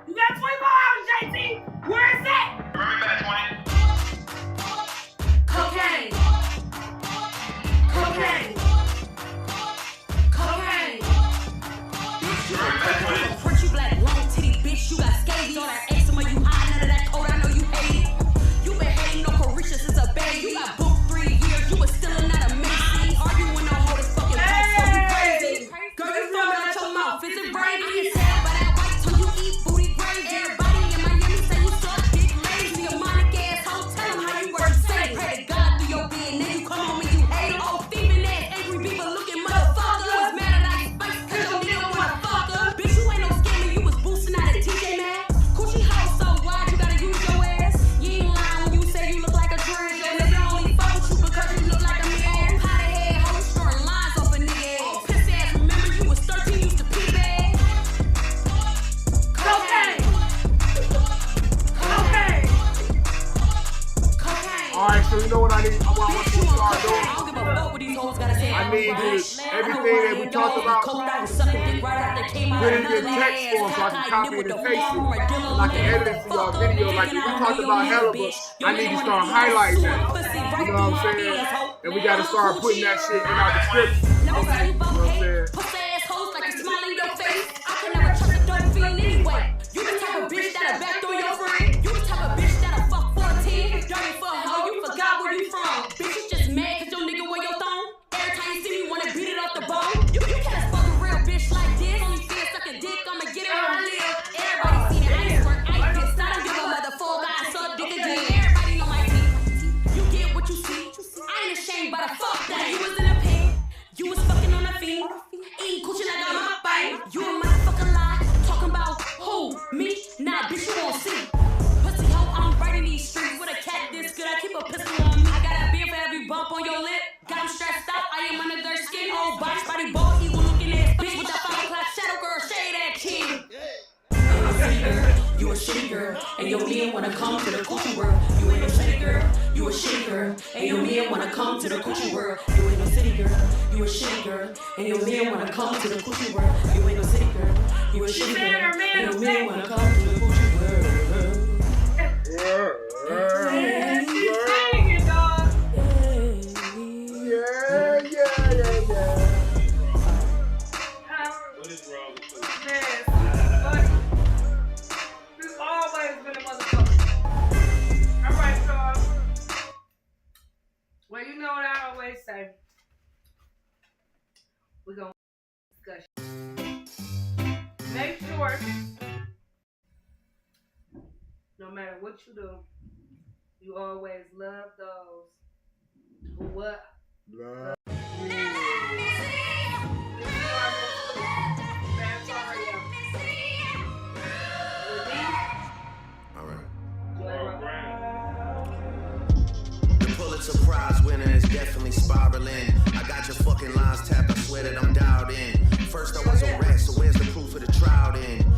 You got 24 hours, JT. Where is that? Cocaine. Cocaine. Cocaine. I'm a pretty black, long titty bitch. You got scabies. All that eczema, you high. None of that cold, I know you hate it. You been hating no Carisha since a baby. You got booked 3 years. You was still not a Macy. Arguing no hoe this fucking bitch, so you crazy. Girl, you foaming out your mouth. Is it brave? You can tell by that white till you eat booty gravy. Everybody in Miami say you suck dick lazy. A Monica asshole, tell them how you work. Say pray to God through your being. Then you come home and you hate it. Oh, thieving ass, angry people looking motherfuckers. Mad at all these spice, cause your nigga wanna fuck her. Bitch, you ain't no scammer. You was boosting out of TJ Maxx. Coochie house so wide, you gotta use your ass. You ain't lying when you say you look like a trans. Your nigga only fuck with you because you look like a man. Potty head, hoe, storing lines off a nigga ass. Oh, piss ass, remember you was 13, used to pee bag. Cocaine. Cocaine. Cocaine. All right, so you know what I need? I want Bitch, you you to on start cocaine. doing. I don't give a fuck what these hoes gotta say. I need this. Everything that we talked about, put it in text form so I can copy it and paste it. And I can edit it to y'all video. Like we talked about hella, but I need to start highlighting that. You know what I'm saying? And we gotta start putting that shit in our description. Let me tell you about hate. Pussy ass hoes like a smile in your face. I can never trust a dope fiend anyway. You the type of bitch that'll backdoor your friend. You the type of bitch that'll fuck 14. Dirty fuck hoe, you forgot where you from. Bitch, you just mad cause your nigga wear your thong. men wanna come to the coochie world. You ain't no city girl, you a shitty girl. And your men wanna come to the coochie world. You ain't no city girl, you a shitty girl. And your men wanna come to the coochie world. You ain't no city girl, you a shitty girl. And your men wanna come to the coochie world. Man, she's singing, dog. What is wrong with you? Man, buddy. This always been a motherfucker. All right, y'all. Well, you know what I always say. We're going to discuss. Make sure, no matter what you do, you always love those who what? Love. The Pulitzer Prize winner is definitely spiraling. I got your fucking lines tapped, I swear that I'm dialed in. First I was a rat, so where's the proof of the trial then?